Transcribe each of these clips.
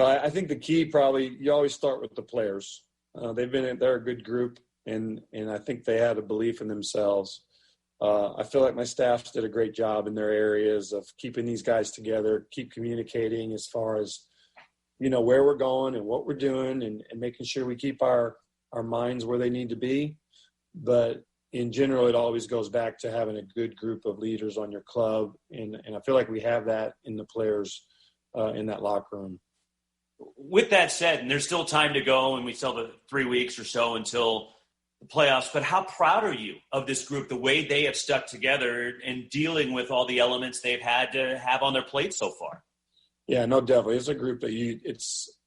I think the key probably, you always start with the players. They're a good group, and I think they had a belief in themselves. I feel like my staff did a great job in their areas of keeping these guys together, keep communicating as far as, where we're going and what we're doing, and making sure we keep our minds where they need to be. But in general, it always goes back to having a good group of leaders on your club. And I feel like we have that in the players in that locker room. With that said, and there's still time to go, and we still have 3 weeks or so until the playoffs, but how proud are you of this group, the way they have stuck together and dealing with all the elements they've had to have on their plate so far? Yeah, no, definitely. It's a group that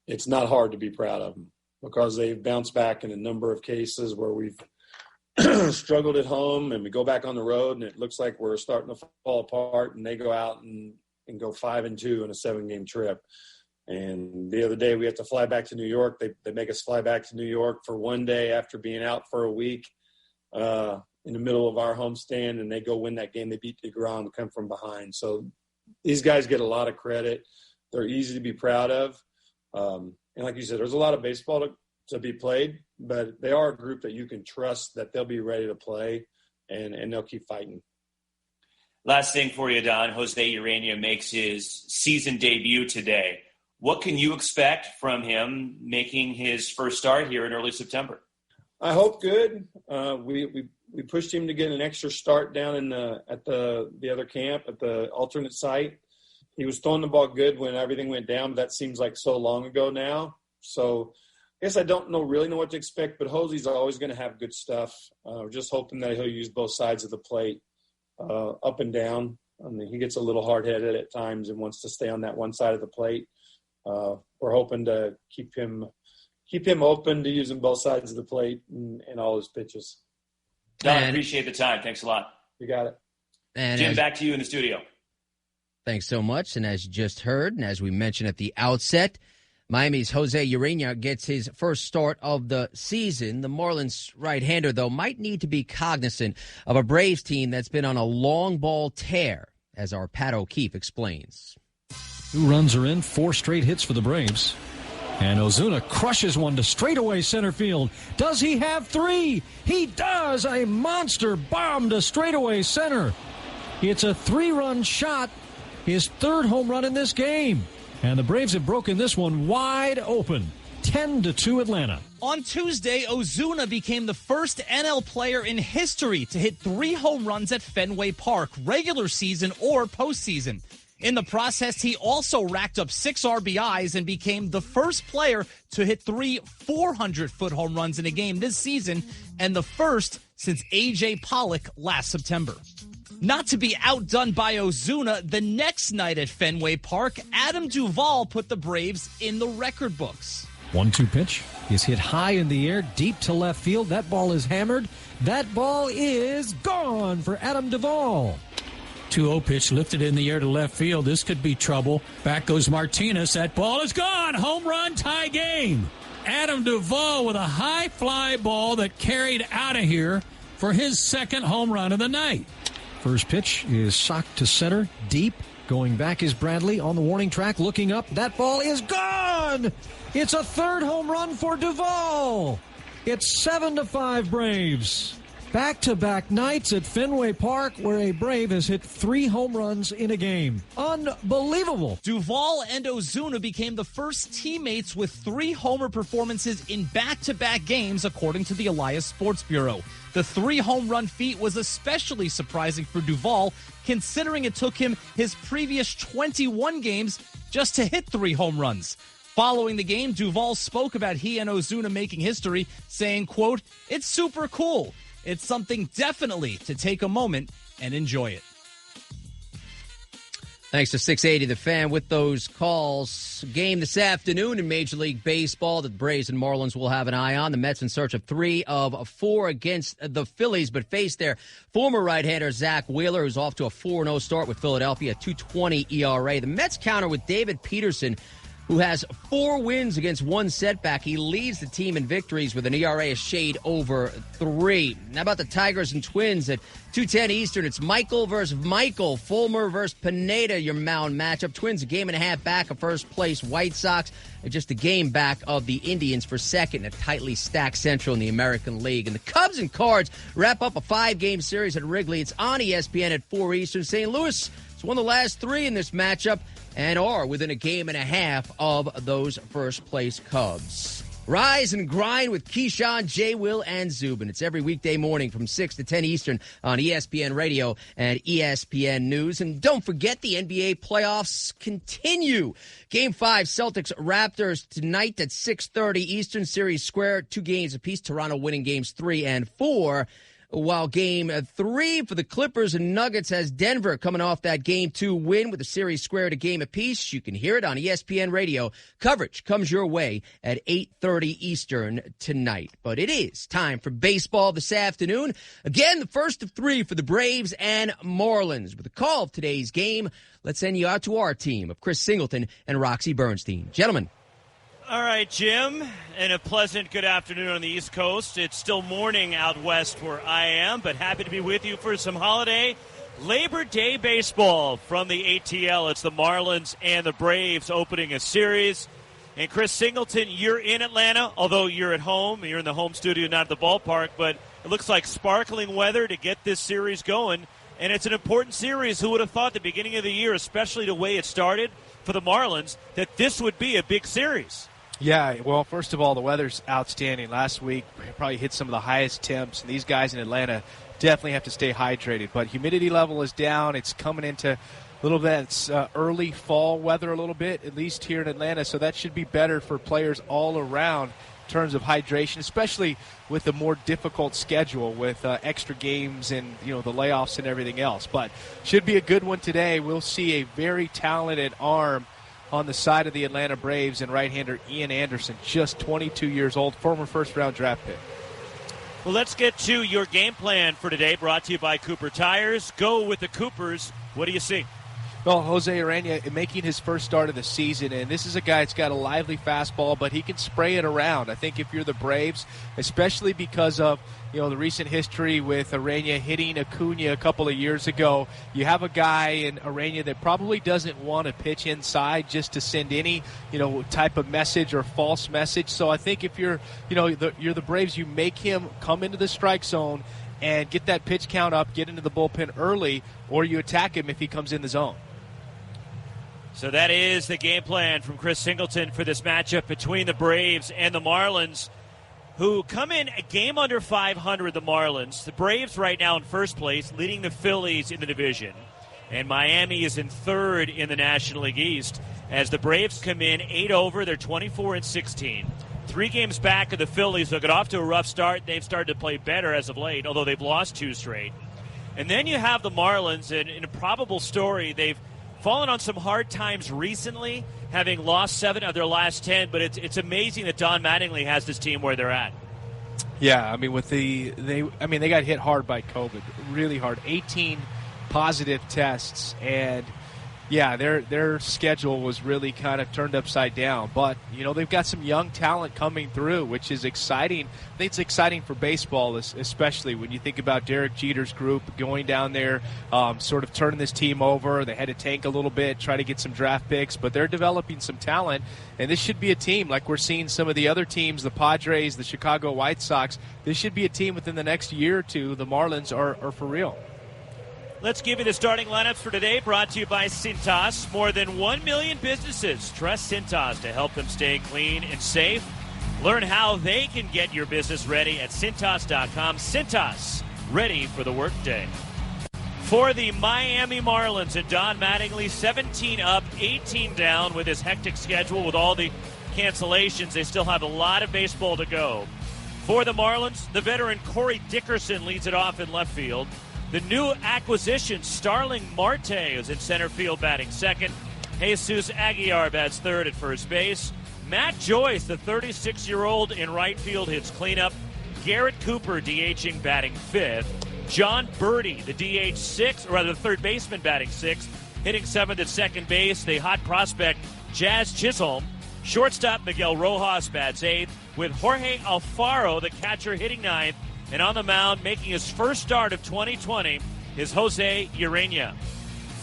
it's not hard to be proud of them, because they've bounced back in a number of cases where we've struggled at home, and we go back on the road and it looks like we're starting to fall apart, and they go out and go 5-2 in a 7-game trip. And the other day we had to fly back to New York. They make us fly back to New York for one day after being out for a week in the middle of our homestand, and they go win that game. They beat DeGrom and come from behind. So these guys get a lot of credit. They're easy to be proud of. And like you said, there's a lot of baseball to be played, but they are a group that you can trust that they'll be ready to play, and they'll keep fighting. Last thing for you, Don. Jose Urania makes his season debut today. What can you expect from him making his first start here in early September? I hope good. We pushed him to get an extra start down at the other camp at the alternate site. He was throwing the ball good when everything went down, but that seems like so long ago now. So I guess I don't really know what to expect, but Jose's always going to have good stuff. We're just hoping that he'll use both sides of the plate, up and down. I mean, he gets a little hard-headed at times and wants to stay on that one side of the plate. We're hoping to keep him open to using both sides of the plate in all his pitches. Don, appreciate the time. Thanks a lot. You got it. And Jim, back to you in the studio. Thanks so much. And as you just heard, and as we mentioned at the outset, Miami's Jose Urania gets his first start of the season. The Marlins right-hander, though, might need to be cognizant of a Braves team that's been on a long ball tear, as our Pat O'Keefe explains. 2 runs are in, 4 straight hits for the Braves. And Ozuna crushes one to straightaway center field. Does he have 3? He does! A monster bomb to straightaway center. It's a 3-run shot, his 3rd home run in this game. And the Braves have broken this one wide open. 10-2 Atlanta. On Tuesday, Ozuna became the first NL player in history to hit 3 home runs at Fenway Park, regular season or postseason. In the process, he also racked up 6 RBIs and became the first player to hit 3 400-foot home runs in a game this season, and the first since A.J. Pollock last September. Not to be outdone by Ozuna, the next night at Fenway Park, Adam Duvall put the Braves in the record books. 1-2 pitch is hit high in the air, deep to left field. That ball is hammered. That ball is gone for Adam Duvall. 2-0 pitch lifted in the air to left field. This could be trouble. Back goes Martinez. That ball is gone. Home run, tie game. Adam Duvall with a high fly ball that carried out of here for his 2nd home run of the night. First pitch is socked to center, deep. Going back is Bradley on the warning track, looking up. That ball is gone! It's a 3rd home run for Duvall. It's 7-5 Braves. Back-to-back nights at Fenway Park where a Brave has hit 3 home runs in a game. Unbelievable. Duvall and Ozuna became the first teammates with 3 homer performances in back-to-back games, according to the Elias Sports Bureau. The 3 home run feat was especially surprising for Duvall, considering it took him his previous 21 games just to hit 3 home runs. Following the game, Duvall spoke about he and Ozuna making history, saying, quote, "It's super cool. It's something definitely to take a moment and enjoy it." Thanks to 680 The Fan with those calls. Game this afternoon in Major League Baseball that the Braves and Marlins will have an eye on. The Mets in search of 3 of 4 against the Phillies, but face their former right-hander Zach Wheeler, who's off to a 4-0 start with Philadelphia, 2.20 ERA. The Mets counter with David Peterson, who has 4 wins against 1 setback. He leads the team in victories with an ERA a shade over 3. How about the Tigers and Twins at 2:10 Eastern? It's Michael versus Michael. Fulmer versus Pineda, your mound matchup. Twins a game and a half back of first place White Sox. Just a game back of the Indians for second in a tightly stacked Central in the American League. And the Cubs and Cards wrap up a 5-game series at Wrigley. It's on ESPN at 4 Eastern. St. Louis has won the last 3 in this matchup and are within a game and a half of those first-place Cubs. Rise and grind with Keyshawn, J. Will, and Zubin. It's every weekday morning from 6 to 10 Eastern on ESPN Radio and ESPN News. And don't forget, the NBA playoffs continue. Game 5, Celtics-Raptors tonight at 6:30 Eastern. Series square, 2 games apiece. Toronto winning games 3 and 4. While Game 3 for the Clippers and Nuggets has Denver coming off that Game 2 win with the series squared a game apiece. You can hear it on ESPN Radio. Coverage comes your way at 8:30 Eastern tonight. But it is time for baseball this afternoon. Again, the first of 3 for the Braves and Marlins. With the call of today's game, let's send you out to our team of Chris Singleton and Roxy Bernstein. Gentlemen. All right, Jim, and a pleasant good afternoon on the East Coast. It's still morning out west where I am, but happy to be with you for some holiday Labor Day baseball from the ATL. It's the Marlins and the Braves opening a series. And Chris Singleton, you're in Atlanta, although you're at home. You're in the home studio, not at the ballpark, but it looks like sparkling weather to get this series going. And it's an important series. Who would have thought at the beginning of the year, especially the way it started for the Marlins, that this would be a big series? Yeah, well, first of all, the weather's outstanding. Last week, we probably hit some of the highest temps, and these guys in Atlanta definitely have to stay hydrated. But humidity level is down. It's coming into a little bit early fall weather a little bit, at least here in Atlanta, so that should be better for players all around in terms of hydration, especially with the more difficult schedule with extra games and, the layoffs and everything else. But should be a good one today. We'll see a very talented arm on the side of the Atlanta Braves and right-hander Ian Anderson, just 22 years old, former first-round draft pick. Well, let's get to your game plan for today, brought to you by Cooper Tires. Go with the Coopers. What do you see? Well, Jose Urena making his first start of the season, and this is a guy that's got a lively fastball, but he can spray it around. I think if you're the Braves, especially because of the recent history with Urena hitting Acuna a couple of years ago, you have a guy in Urena that probably doesn't want to pitch inside just to send any type of message or false message. So I think if you're the Braves, you make him come into the strike zone and get that pitch count up, get into the bullpen early, or you attack him if he comes in the zone. So that is the game plan from Chris Singleton for this matchup between the Braves and the Marlins, who come in a game under 500, the Marlins. The Braves right now in first place, leading the Phillies in the division. And Miami is in third in the National League East as the Braves come in 8 over. They're 24-16. 3 games back of the Phillies. They'll get off to a rough start. They've started to play better as of late, although they've lost 2 straight. And then you have the Marlins, and in a probable story, they've fallen on some hard times recently, having lost 7 of their last 10, but it's amazing that Don Mattingly has this team where they're at. Yeah, I mean, they got hit hard by COVID, really hard. 18 positive tests, and yeah, their schedule was really kind of turned upside down. But, they've got some young talent coming through, which is exciting. I think it's exciting for baseball, especially when you think about Derek Jeter's group going down there, sort of turning this team over. They had to tank a little bit, try to get some draft picks, but they're developing some talent. And this should be a team like we're seeing some of the other teams, the Padres, the Chicago White Sox. This should be a team within the next year or two. The Marlins are for real. Let's give you the starting lineups for today, brought to you by Cintas. More than 1 million businesses trust Cintas to help them stay clean and safe. Learn how they can get your business ready at Cintas.com. Cintas, ready for the workday. For the Miami Marlins and Don Mattingly, 17 up, 18 down with his hectic schedule with all the cancellations. They still have a lot of baseball to go. For the Marlins, the veteran Corey Dickerson leads it off in left field. The new acquisition, Starling Marte, is in center field batting second. Jesus Aguilar bats third at first base. Matt Joyce, the 36-year-old in right field, hits cleanup. Garrett Cooper DHing batting fifth. John Birdie, the DH sixth, or rather the third baseman batting sixth, hitting seventh at second base. The hot prospect Jazz Chisholm Shortstop Miguel Rojas bats 8th, with Jorge Alfaro, the catcher, hitting 9th. And on the mound, making his first start of 2020, is Jose Urena.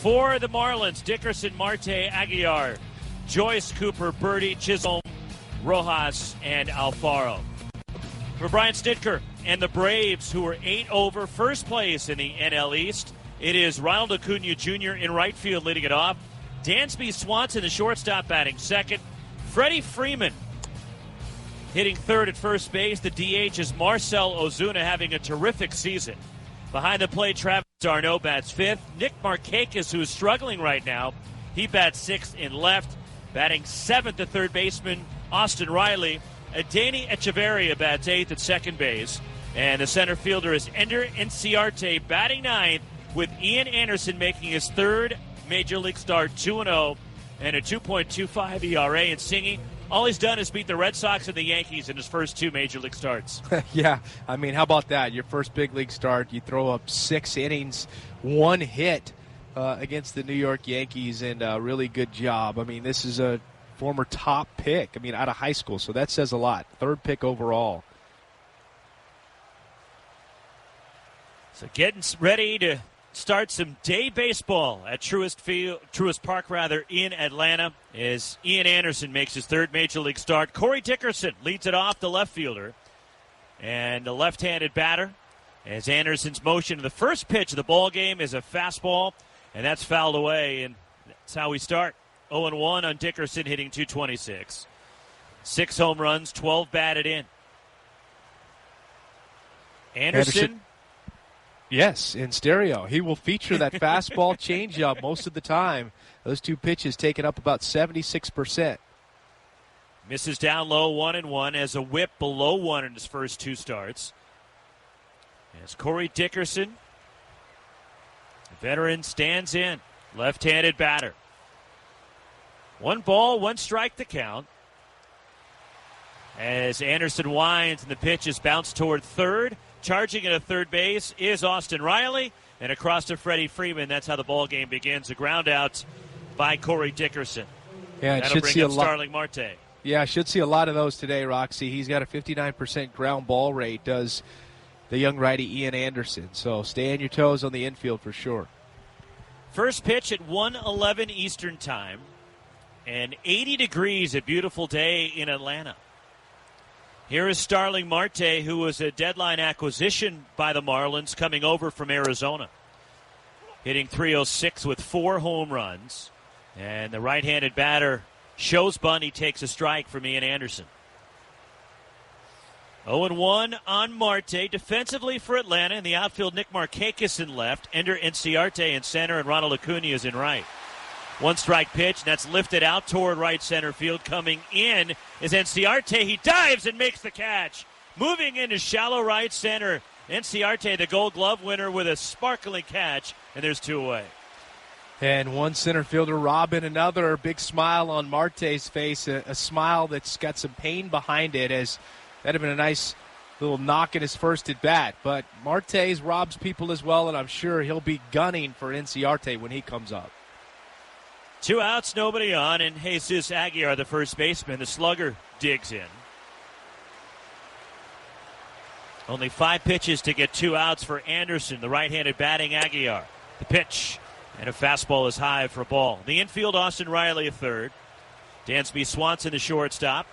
For the Marlins, Dickerson, Marte, Aguilar, Joyce, Cooper, Birdie, Chisholm, Rojas, and Alfaro. For Brian Snitker and the Braves, who are 8 over, first place in the NL East, it is Ronald Acuna Jr. in right field leading it off. Dansby Swanson, the shortstop, batting second. Freddie Freeman hitting third at first base. The DH is Marcell Ozuna, having a terrific season. Behind the plate, Travis d'Arnaud bats fifth. Nick Markakis, who is struggling right now, he bats sixth in left. Batting seventh, at third baseman Austin Riley. Adeiny Echeverria bats eighth at second base. And the center fielder is Ender Inciarte, batting ninth, with Ian Anderson making his third Major League start, 2-0, and a 2.25 ERA. And Singy, all he's done is beat the Red Sox and the Yankees in his first 2 Major League starts. Yeah, I mean, how about that? Your first big league start, you throw up 6 innings, 1 hit against the New York Yankees, and a really good job. I mean, this is a former top pick, out of high school, so that says a lot. 3rd pick overall. So getting ready to start some day baseball at Truist Park in Atlanta as Ian Anderson makes his 3rd Major League start. Corey Dickerson leads it off, the left fielder, and the left-handed batter, as Anderson's motion. The first pitch of the ball game is a fastball, and that's fouled away, and that's how we start. 0-1 on Dickerson, hitting .226. 6 home runs, 12 batted in. Anderson. Yes, in stereo. He will feature that fastball changeup most of the time. Those 2 pitches taken up about 76%. Misses down low, 1-1, has a whip below 1 in his first 2 starts. As Corey Dickerson, the veteran, stands in. Left-handed batter. 1 ball, 1 strike to count. As Anderson winds and the pitch is bounced toward third. Charging at a third base is Austin Riley, and across to Freddie Freeman. That's how the ball game begins. A ground out by Corey Dickerson. Yeah, that'll bring up Starling Marte. Yeah, I should see a lot of those today, Roxy. He's got a 59% ground ball rate, does the young righty Ian Anderson. So stay on your toes on the infield for sure. First pitch at 1:11 Eastern Time, and 80 degrees, a beautiful day in Atlanta. Here is Starling Marte, who was a deadline acquisition by the Marlins, coming over from Arizona. Hitting .306 with 4 home runs. And the right-handed batter shows bunt. He takes a strike from Ian Anderson. 0-1 on Marte. Defensively for Atlanta, in the outfield, Nick Markakis in left, Ender Inciarte in center, and Ronald Acuna is in right. 1 strike pitch, and that's lifted out toward right center field. Coming in is Inciarte. He dives and makes the catch. Moving into shallow right center. Inciarte, the Gold Glove winner, with a sparkling catch, and there's 2 away. And one center fielder, Robin, another big smile on Marte's face, a smile that's got some pain behind it, as that'd have been a nice little knock in his first at bat. But Marte's robs people as well, and I'm sure he'll be gunning for Inciarte when he comes up. 2 outs, nobody on, and Jesus Aguilar, the first baseman, the slugger, digs in. Only 5 pitches to get 2 outs for Anderson, the right-handed batting Aguilar. The pitch, and a fastball is high for a ball. The infield, Austin Riley at third. Dansby Swanson, the shortstop.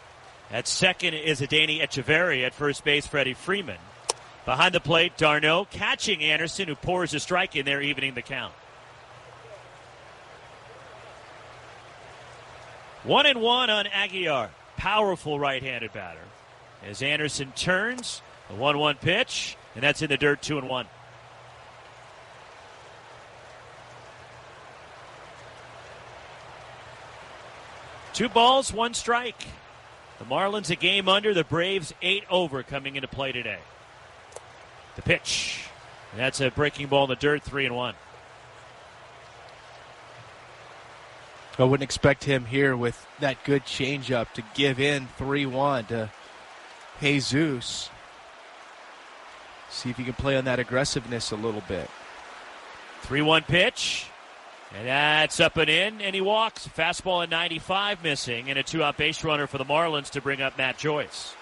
At second is Adeiny Echeverria. At first base, Freddie Freeman. Behind the plate, d'Arnaud catching Anderson, who pours a strike in there, evening the count. 1-1 on Aguilar. Powerful right-handed batter. As Anderson turns, a 1-1 pitch, and that's in the dirt, 2-1. Two balls, 1 strike. The Marlins a game under, the Braves 8 over coming into play today. The pitch, and that's a breaking ball in the dirt, 3-1. I wouldn't expect him here with that good changeup to give in 3-1 to Jesus. See if he can play on that aggressiveness a little bit. 3-1 pitch, And that's up and in, and he walks. Fastball at 95 missing, and a 2-out base runner for the Marlins to bring up Matt Joyce.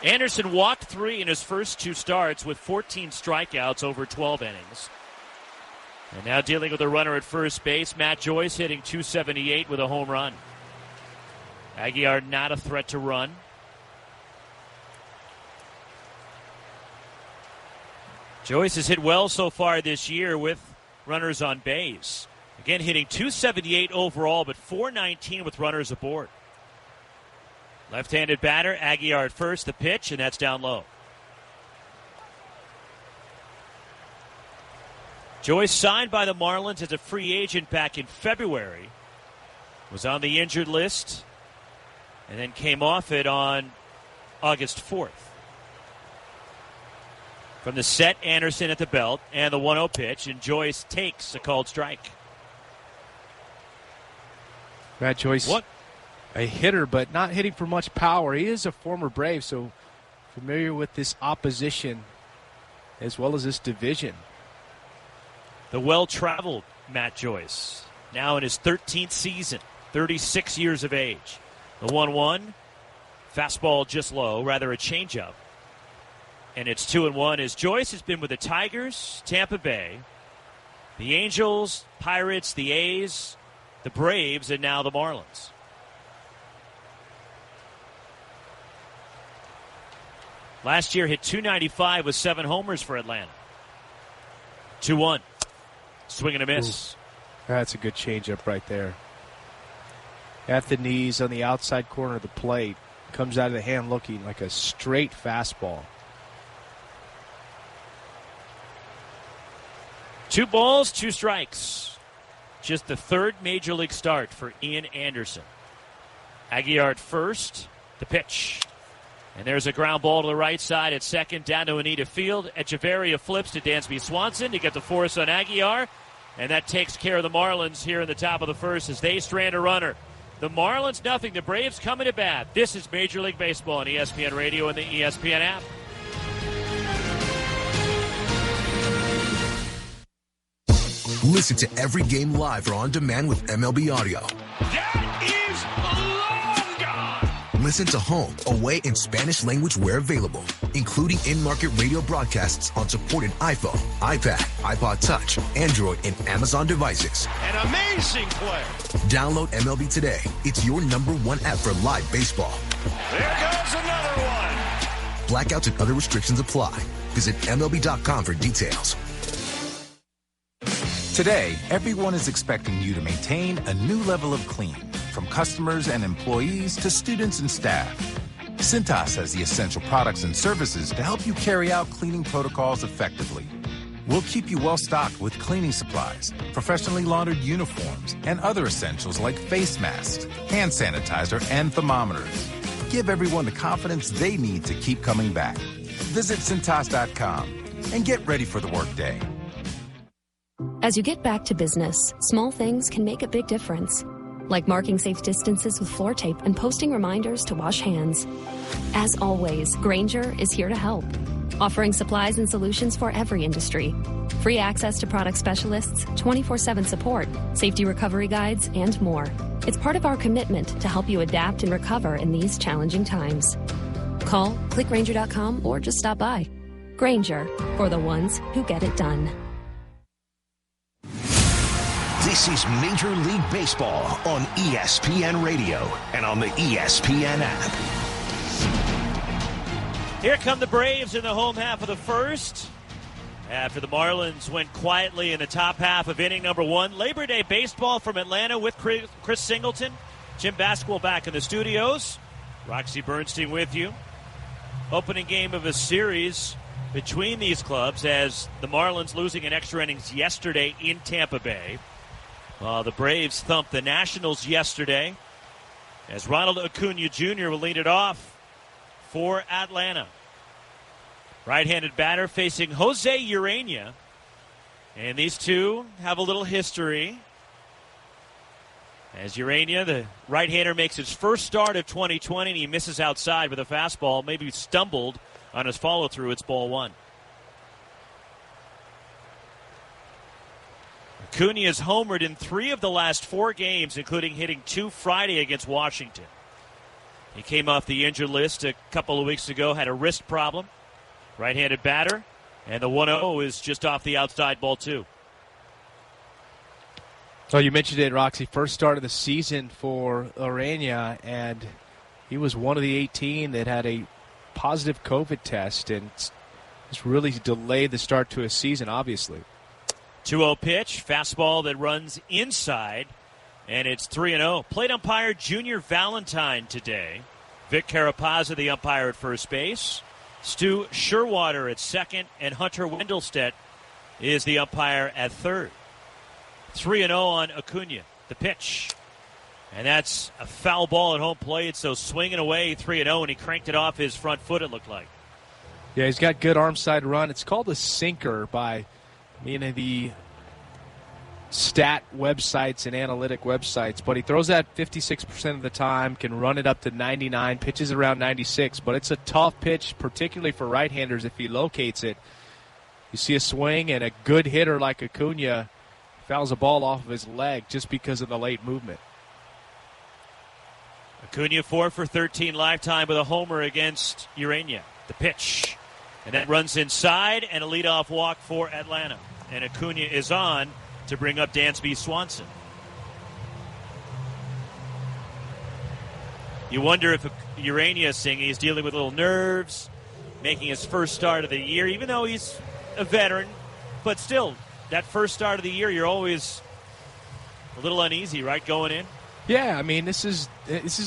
Anderson walked 3 in his first 2 starts with 14 strikeouts over 12 innings. And now dealing with a runner at first base, Matt Joyce hitting .278 with a home run. Aguilar not a threat to run. Joyce has hit well so far this year with runners on base. Again, hitting .278 overall, but .419 with runners aboard. Left-handed batter, Aguilar at first, the pitch, and that's down low. Joyce signed by the Marlins as a free agent back in February. Was on the injured list, and then came off it on August 4th. From the set, Anderson at the belt, and the 1-0 pitch, and Joyce takes a called strike. Matt Joyce, a hitter, but not hitting for much power. He is a former Brave, so familiar with this opposition as well as this division. The well-traveled Matt Joyce, now in his 13th season, 36 years of age. The 1-1, fastball just low, rather a changeup. And it's 2-1 as Joyce has been with the Tigers, Tampa Bay, the Angels, Pirates, the A's, the Braves, and now the Marlins. Last year hit .295 with 7 homers for Atlanta. 2-1. Swing and a miss. Ooh, that's a good changeup right there. At the knees on the outside corner of the plate. Comes out of the hand looking like a straight fastball. 2 balls, 2 strikes. Just the 3rd major league start for Ian Anderson. Aguilar at first, the pitch. And there's a ground ball to the right side at second, down to Anita Field. Echeverria flips to Dansby Swanson to get the force on Aguilar. And that takes care of the Marlins here in the top of the first as they strand a runner. The Marlins, nothing. The Braves coming to bat. This is Major League Baseball on ESPN Radio and the ESPN app. Listen to every game live or on demand with MLB Audio. That is long gone. Listen to home, away, and Spanish language where available, including in-market radio broadcasts on supported iPhone, iPad, iPod Touch, Android, and Amazon devices. An amazing play. Download MLB today. It's your #1 app for live baseball. There goes another one. Blackouts and other restrictions apply. Visit MLB.com for details. Today, everyone is expecting you to maintain a new level of clean, from customers and employees to students and staff. Cintas has the essential products and services to help you carry out cleaning protocols effectively. We'll keep you well stocked with cleaning supplies, professionally laundered uniforms, and other essentials like face masks, hand sanitizer, and thermometers. Give everyone the confidence they need to keep coming back. Visit Cintas.com and get ready for the workday. As you get back to business, small things can make a big difference. Like marking safe distances with floor tape and posting reminders to wash hands. As always, Grainger is here to help, offering supplies and solutions for every industry. Free access to product specialists, 24/7 support, safety recovery guides, and more. It's part of our commitment to help you adapt and recover in these challenging times. Call, click Grainger.com, or just stop by. Grainger, for the ones who get it done. This is Major League Baseball on ESPN Radio and on the ESPN app. Here come the Braves in the home half of the first. After the Marlins went quietly in the top half of inning number 1. Labor Day baseball from Atlanta with Chris Singleton. Jim Basketball back in the studios. Roxy Bernstein with you. Opening game of a series between these clubs as the Marlins losing in extra innings yesterday in Tampa Bay. The Braves thumped the Nationals yesterday as Ronald Acuna Jr. will lead it off for Atlanta. Right-handed batter facing Jose Urena. And these two have a little history. As Urena, the right-hander, makes his first start of 2020, and he misses outside with a fastball. Maybe stumbled on his follow-through. It's ball 1. Acuna has homered in 3 of the last 4 games, including hitting 2 Friday against Washington. He came off the injured list a couple of weeks ago, had a wrist problem. Right-handed batter, and the 1-0 is just off the outside, ball 2. Oh, you mentioned it, Roxy. First start of the season for Urania, and he was one of the 18 that had a positive COVID test, and it's really delayed the start to a season, obviously. 2-0 pitch, fastball that runs inside, and it's 3-0. Plate umpire Junior Valentine today. Vic Carapazza, the umpire at first base. Stu Sherwater at second, and Hunter Wendelstedt is the umpire at third. 3-0 on Acuna, the pitch. And that's a foul ball at home plate, so swinging away 3-0, and he cranked it off his front foot, it looked like. Yeah, he's got good arm side run. It's called a sinker by the stat websites and analytic websites, but he throws that 56% of the time, can run it up to 99, pitches around 96, but it's a tough pitch, particularly for right-handers if he locates it. You see a swing, and a good hitter like Acuna fouls a ball off of his leg just because of the late movement. Acuna 4 for 13 lifetime with a homer against Urania. The pitch. And that runs inside, and a leadoff walk for Atlanta. And Acuna is on to bring up Dansby Swanson. You wonder if Urania is singing. He's dealing with little nerves, making his first start of the year, even though he's a veteran. But still, that first start of the year, you're always a little uneasy, right, going in? Yeah, I mean, this is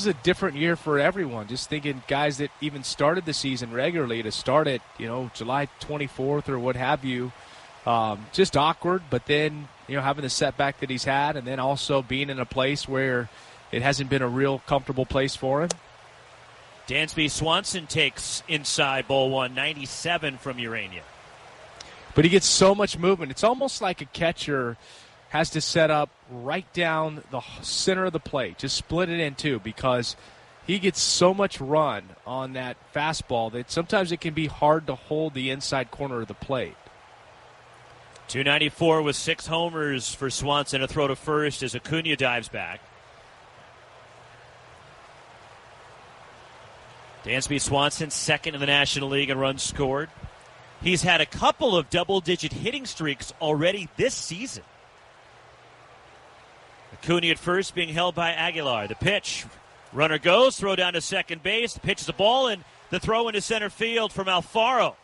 a different year for everyone. Just thinking guys that even started the season regularly to start it, July 24th or what have you, just awkward. But then, having the setback that he's had, and then also being in a place where it hasn't been a real comfortable place for him. Dansby Swanson takes inside ball 1, 97 from Urania. But he gets so much movement. It's almost like a catcher has to set up right down the center of the plate, just split it in two, because he gets so much run on that fastball that sometimes it can be hard to hold the inside corner of the plate. 294 with 6 homers for Swanson. A throw to first as Acuna dives back. Dansby Swanson, second in the National League in runs scored. He's had a couple of double-digit hitting streaks already this season. Acuna at first being held by Aguilar. The pitch. Runner goes, throw down to second base. The pitch is a ball, and the throw into center field from Alfaro.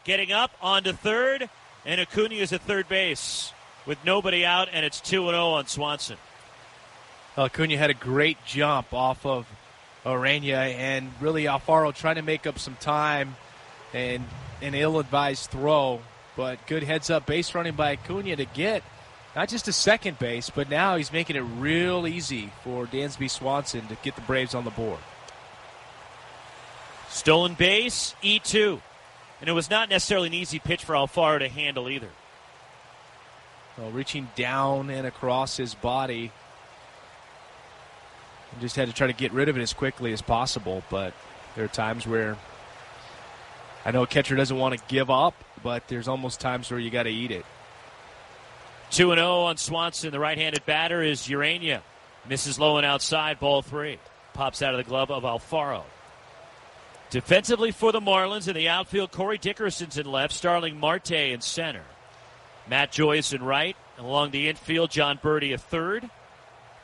Getting up onto third, and Acuna is at third base with nobody out, and it's 2-0 on Swanson. Acuna had a great jump off of Urania, and really Alfaro trying to make up some time, and an ill-advised throw, but good heads-up base running by Acuna to get not just a second base, but now he's making it real easy for Dansby Swanson to get the Braves on the board. Stolen base, E2. And it was not necessarily an easy pitch for Alfaro to handle either. Well, reaching down and across his body. He just had to try to get rid of it as quickly as possible, but there are times where I know a catcher doesn't want to give up, but there's almost times where you got to eat it. 2-0 on Swanson. The right-handed batter is Urania. Misses low and outside, ball 3. Pops out of the glove of Alfaro. Defensively for the Marlins in the outfield, Corey Dickerson's in left, Starling Marte in center. Matt Joyce in right. And along the infield, John Birdie at third.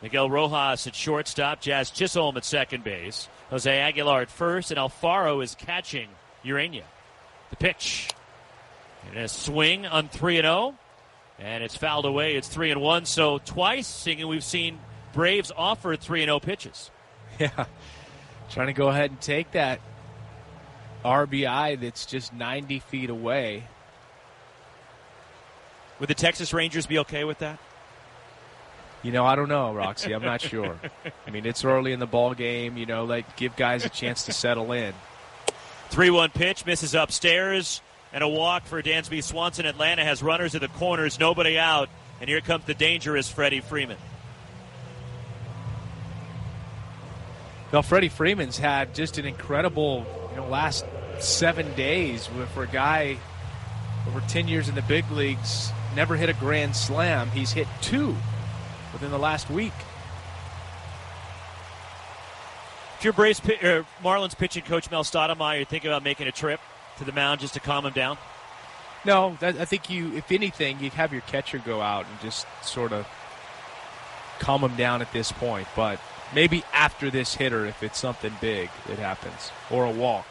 Miguel Rojas at shortstop. Jazz Chisholm at second base. Jose Aguilar at first. And Alfaro is catching Urania. The pitch. And a swing on 3-0. And it's fouled away. It's 3-1. So twice we've seen Braves offer 3-0 pitches. Yeah. Trying to go ahead and take that RBI that's just 90 feet away. Would the Texas Rangers be okay with that? I don't know, Roxy. I'm not sure. I mean, it's early in the ball game. Give guys a chance to settle in. 3-1 pitch, misses upstairs, and a walk for Dansby Swanson. Atlanta has runners at the corners, nobody out, and here comes the dangerous Freddie Freeman. Well, Freddie Freeman's had just an incredible last 7 days for a guy over 10 years in the big leagues. never hit a grand slam. He's hit 2 within the last week. If you're Marlins pitching coach Mel Stoudemire, you're thinking about making a trip to the mound just to calm him down? No, I think if anything, you'd have your catcher go out and just sort of calm him down at this point. But maybe after this hitter, if it's something big that happens, or a walk.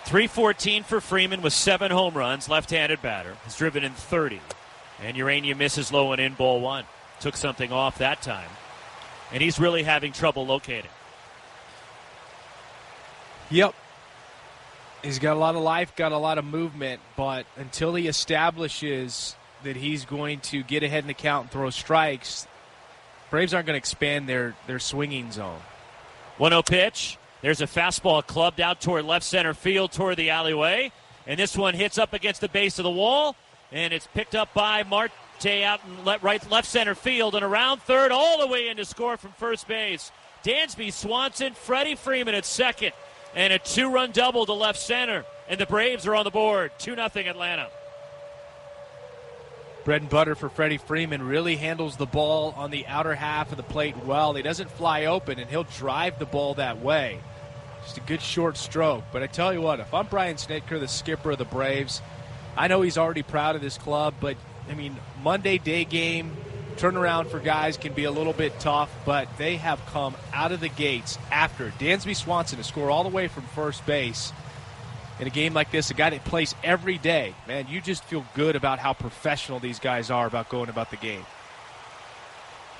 .314 for Freeman with 7 home runs, left-handed batter. Has driven in 30. And Urania misses low and in, ball 1. Took something off that time. And he's really having trouble locating. Yep. He's got a lot of life, got a lot of movement, but until he establishes that he's going to get ahead in the count and throw strikes, Braves aren't going to expand their swinging zone. 1-0 pitch. There's a fastball clubbed out toward left center field, toward the alleyway. And this one hits up against the base of the wall, and it's picked up by Marte out in left center field and around third, all the way in to score from first base. Dansby Swanson, Freddie Freeman at second. And a 2-run double to left center. And the Braves are on the board. 2-0 Atlanta. Bread and butter for Freddie Freeman. Really handles the ball on the outer half of the plate well. He doesn't fly open, and he'll drive the ball that way. Just a good short stroke. But I tell you what, if I'm Brian Snitker, the skipper of the Braves, I know he's already proud of this club, but, I mean, Monday day game, turnaround for guys can be a little bit tough, but they have come out of the gates after Dansby Swanson to score all the way from first base in a game like this, a guy that plays every day. Man, you just feel good about how professional these guys are about going about the game.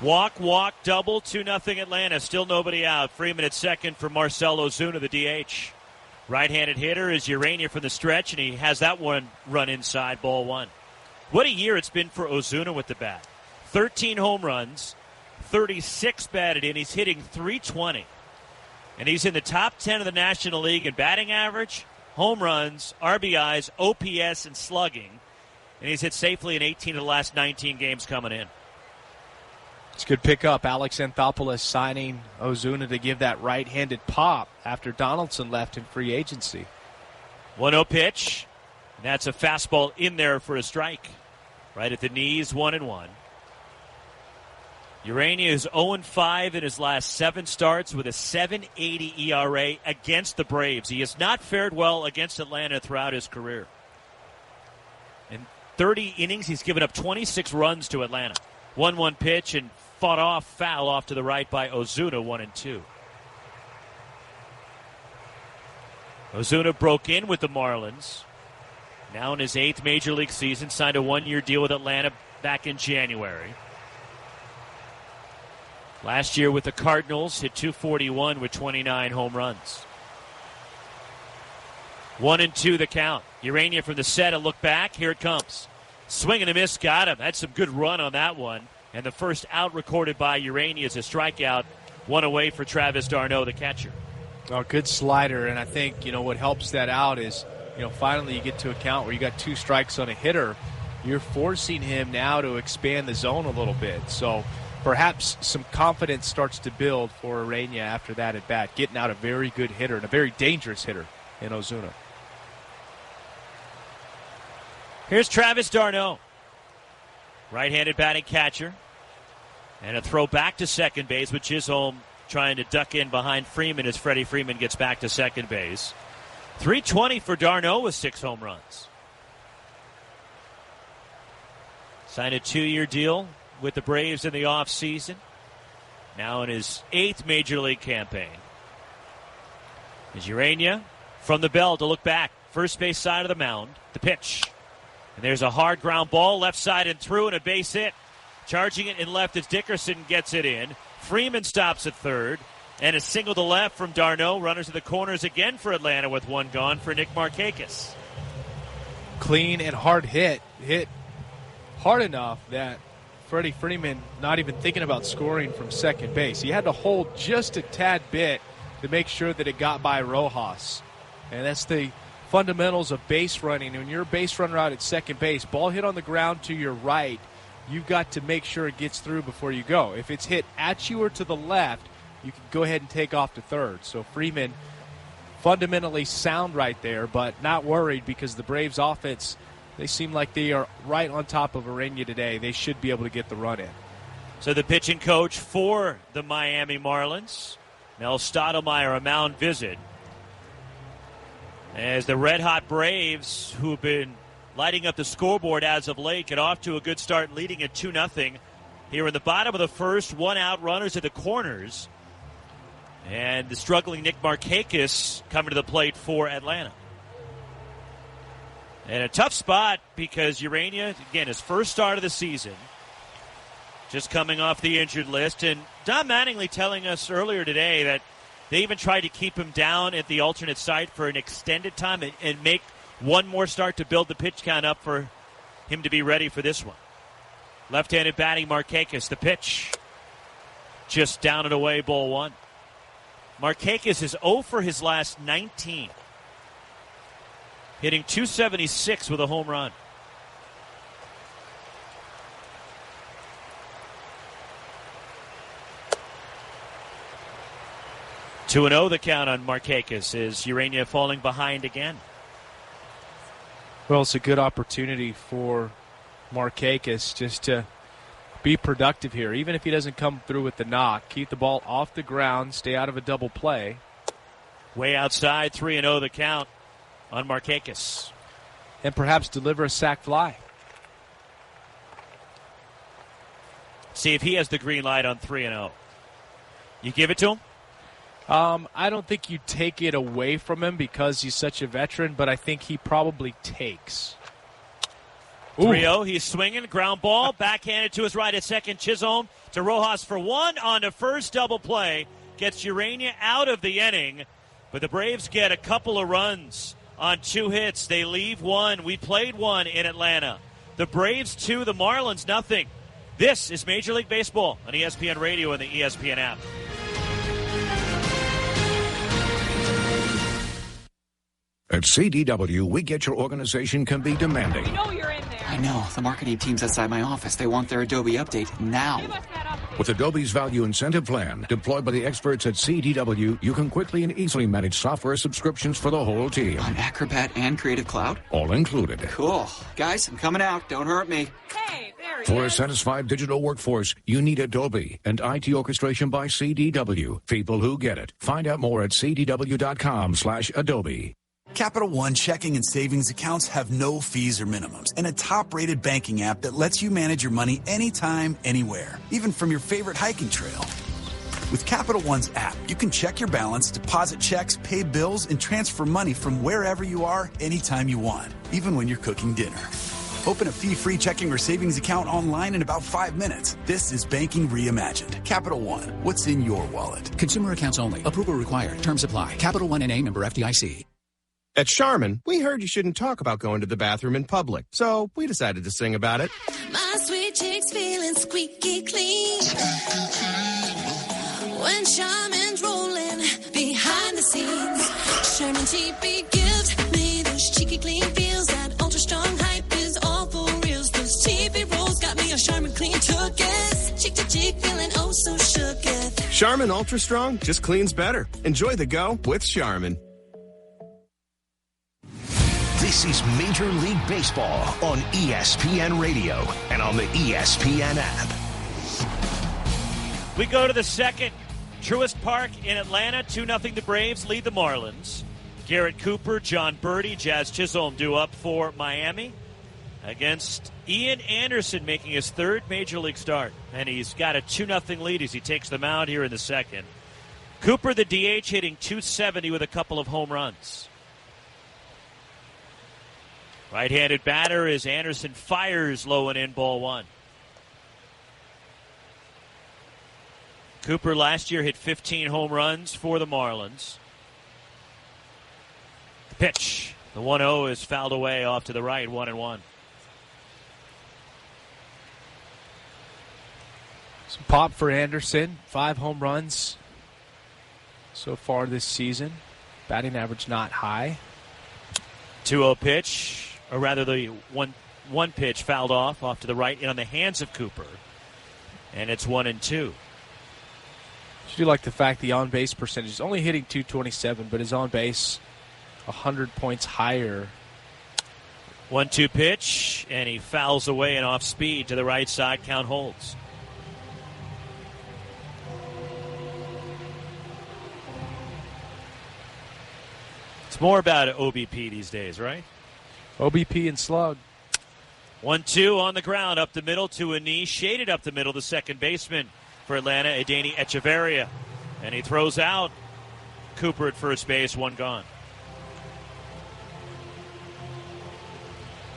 Walk, double, 2-0 Atlanta. Still nobody out. Freeman at second for Marcell Ozuna, the DH. Right-handed hitter is Urania from the stretch, and he has that one run inside, ball 1. What a year it's been for Ozuna with the bat. 13 home runs, 36 batted in. He's hitting .320. And he's in the top 10 of the National League in batting average, home runs, RBIs, OPS, and slugging. And he's hit safely in 18 of the last 19 games coming in. It's a good pickup. Alex Anthopoulos signing Ozuna to give that right-handed pop after Donaldson left in free agency. 1-0 pitch. And that's a fastball in there for a strike. Right at the knees, 1-1. Urania is 0-5 in his last 7 starts with a .780 ERA against the Braves. He has not fared well against Atlanta throughout his career. In 30 innings, he's given up 26 runs to Atlanta. 1-1 pitch and fought off, foul off to the right by Ozuna, 1-2. Ozuna broke in with the Marlins. Now in his 8th Major League season, signed a 1-year deal with Atlanta back in January. Last year with the Cardinals, hit .241 with 29 home runs. 1-2 the count. Urania from the set, a look back. Here it comes. Swing and a miss, got him. Had some good run on that one. And the first out recorded by Urania is a strikeout. 1 away for Travis d'Arnaud, the catcher. Oh, good slider. And I think, what helps that out is, finally you get to a count where you got 2 strikes on a hitter. You're forcing him now to expand the zone a little bit. So perhaps some confidence starts to build for Urania after that at bat, getting out a very good hitter and a very dangerous hitter in Ozuna. Here's Travis d'Arnaud. Right-handed batting catcher. And a throw back to second base with Chisholm trying to duck in behind Freeman as Freddie Freeman gets back to second base. .320 for d'Arnaud with 6 home runs. Signed a 2-year deal with the Braves in the offseason. Now in his 8th Major League campaign. Is Urania from the bell to look back. First base side of the mound. The pitch. And there's a hard ground ball, left side and through, and a base hit. Charging it in left as Dickerson gets it in. Freeman stops at third. And a single to left from d'Arnaud. Runners to the corners again for Atlanta with 1 gone for Nick Markakis. Clean and hard hit. Hit hard enough that Freddie Freeman not even thinking about scoring from second base. He had to hold just a tad bit to make sure that it got by Rojas. And that's the fundamentals of base running. When you're a base runner out at second base, ball hit on the ground to your right, you've got to make sure it gets through before you go. If it's hit at you or to the left, you can go ahead and take off to third. So Freeman fundamentally sound right there, but not worried because the Braves offense They seem like they are right on top of Urania today. They should be able to get the run in. So the pitching coach for the Miami Marlins, Mel Stottlemyre, a mound visit. As the red-hot Braves, who've been lighting up the scoreboard as of late, get off to a good start, leading at 2-0. Here in the bottom of the first, one out, runners at the corners. And the struggling Nick Markakis coming to the plate for Atlanta. And a tough spot because Urania, again, his first start of the season, just coming off the injured list. And Don Mattingly telling us earlier today that they even tried to keep him down at the alternate site for an extended time and make one more start to build the pitch count up for him to be ready for this one. Left-handed batting Markakis. The pitch just down and away, ball one. Markakis is 0 for his last 19. Hitting .276 with a home run. Two 2-0 the count on Markakis. Is Urania falling behind again? Well, it's a good opportunity for Markakis just to be productive here. Even if he doesn't come through with the knock, keep the ball off the ground, stay out of a double play. Way outside, 3-0 the count on Markakis. And perhaps deliver a sac fly. See if he has the green light on 3-0. You give it to him? I don't think you take it away from him because he's such a veteran, but I think he probably takes. 3-0, he's swinging, ground ball, backhanded to his right at second. Chisholm to Rojas for one on the first double play. Gets Urania out of the inning, but the Braves get a couple of runs on 2 hits. They leave one. We played one in Atlanta. The Braves 2, the Marlins nothing. This is Major League Baseball on ESPN Radio and the ESPN app. At CDW, we get your organization can be demanding. You know you're in there. I know. The marketing team's outside my office. They want their Adobe update now. With Adobe's value incentive plan, deployed by the experts at CDW, you can quickly and easily manage software subscriptions for the whole team. On Acrobat and Creative Cloud? All included. Cool. Guys, I'm coming out. Don't hurt me. Hey, there he For is. a satisfied digital workforce, you need Adobe and IT orchestration by CDW. People who get it. Find out more at cdw.com/Adobe. Capital One checking and savings accounts have no fees or minimums, and a top-rated banking app that lets you manage your money anytime, anywhere, even from your favorite hiking trail. With Capital One's app, you can check your balance, deposit checks, pay bills, and transfer money from wherever you are, anytime you want, even when you're cooking dinner. Open a fee-free checking or savings account online in about 5 minutes. This is banking reimagined. Capital One, what's in your wallet? Consumer accounts only. Approval required. Terms apply. Capital One N.A. member FDIC. At Charmin, we heard you shouldn't talk about going to the bathroom in public, so we decided to sing about it. My sweet cheeks feeling squeaky clean when Charmin's rolling behind the scenes. Charmin TP gives me those cheeky clean feels. That ultra strong hype is all for reals. Those TP rolls got me a Charmin clean took-es. Cheek to cheek feeling oh so shook-es. Charmin Ultra Strong just cleans better. Enjoy the go with Charmin. This is Major League Baseball on ESPN Radio and on the ESPN app. We go to the second. Truist Park in Atlanta, 2-0 the Braves lead the Marlins. Garrett Cooper, John Birdie, Jazz Chisholm due up for Miami against Ian Anderson, making his third Major League start. And he's got a 2-0 lead as he takes the mound here in the second. Cooper, the DH, hitting .270 with a couple of home runs. Right-handed batter as Anderson fires low and in, ball one. Cooper last year hit 15 home runs for the Marlins. The pitch. The 1-0 is fouled away off to the right, 1-1. Some pop for Anderson. 5 home runs so far this season. Batting average not high. 2-0 pitch. Or rather, the one pitch fouled off to the right and on the hands of Cooper. And it's 1-2. I do like the fact the on-base percentage is only hitting .227, but his on-base 100 points higher 1-2 pitch, and he fouls away and off speed to the right side. Count holds. It's more about OBP these days, right? OBP and slug. 1-2 on the ground, up the middle to a knee, shaded up the middle, the second baseman for Atlanta, Adeiny Echeverria. And he throws out Cooper at first base, one gone.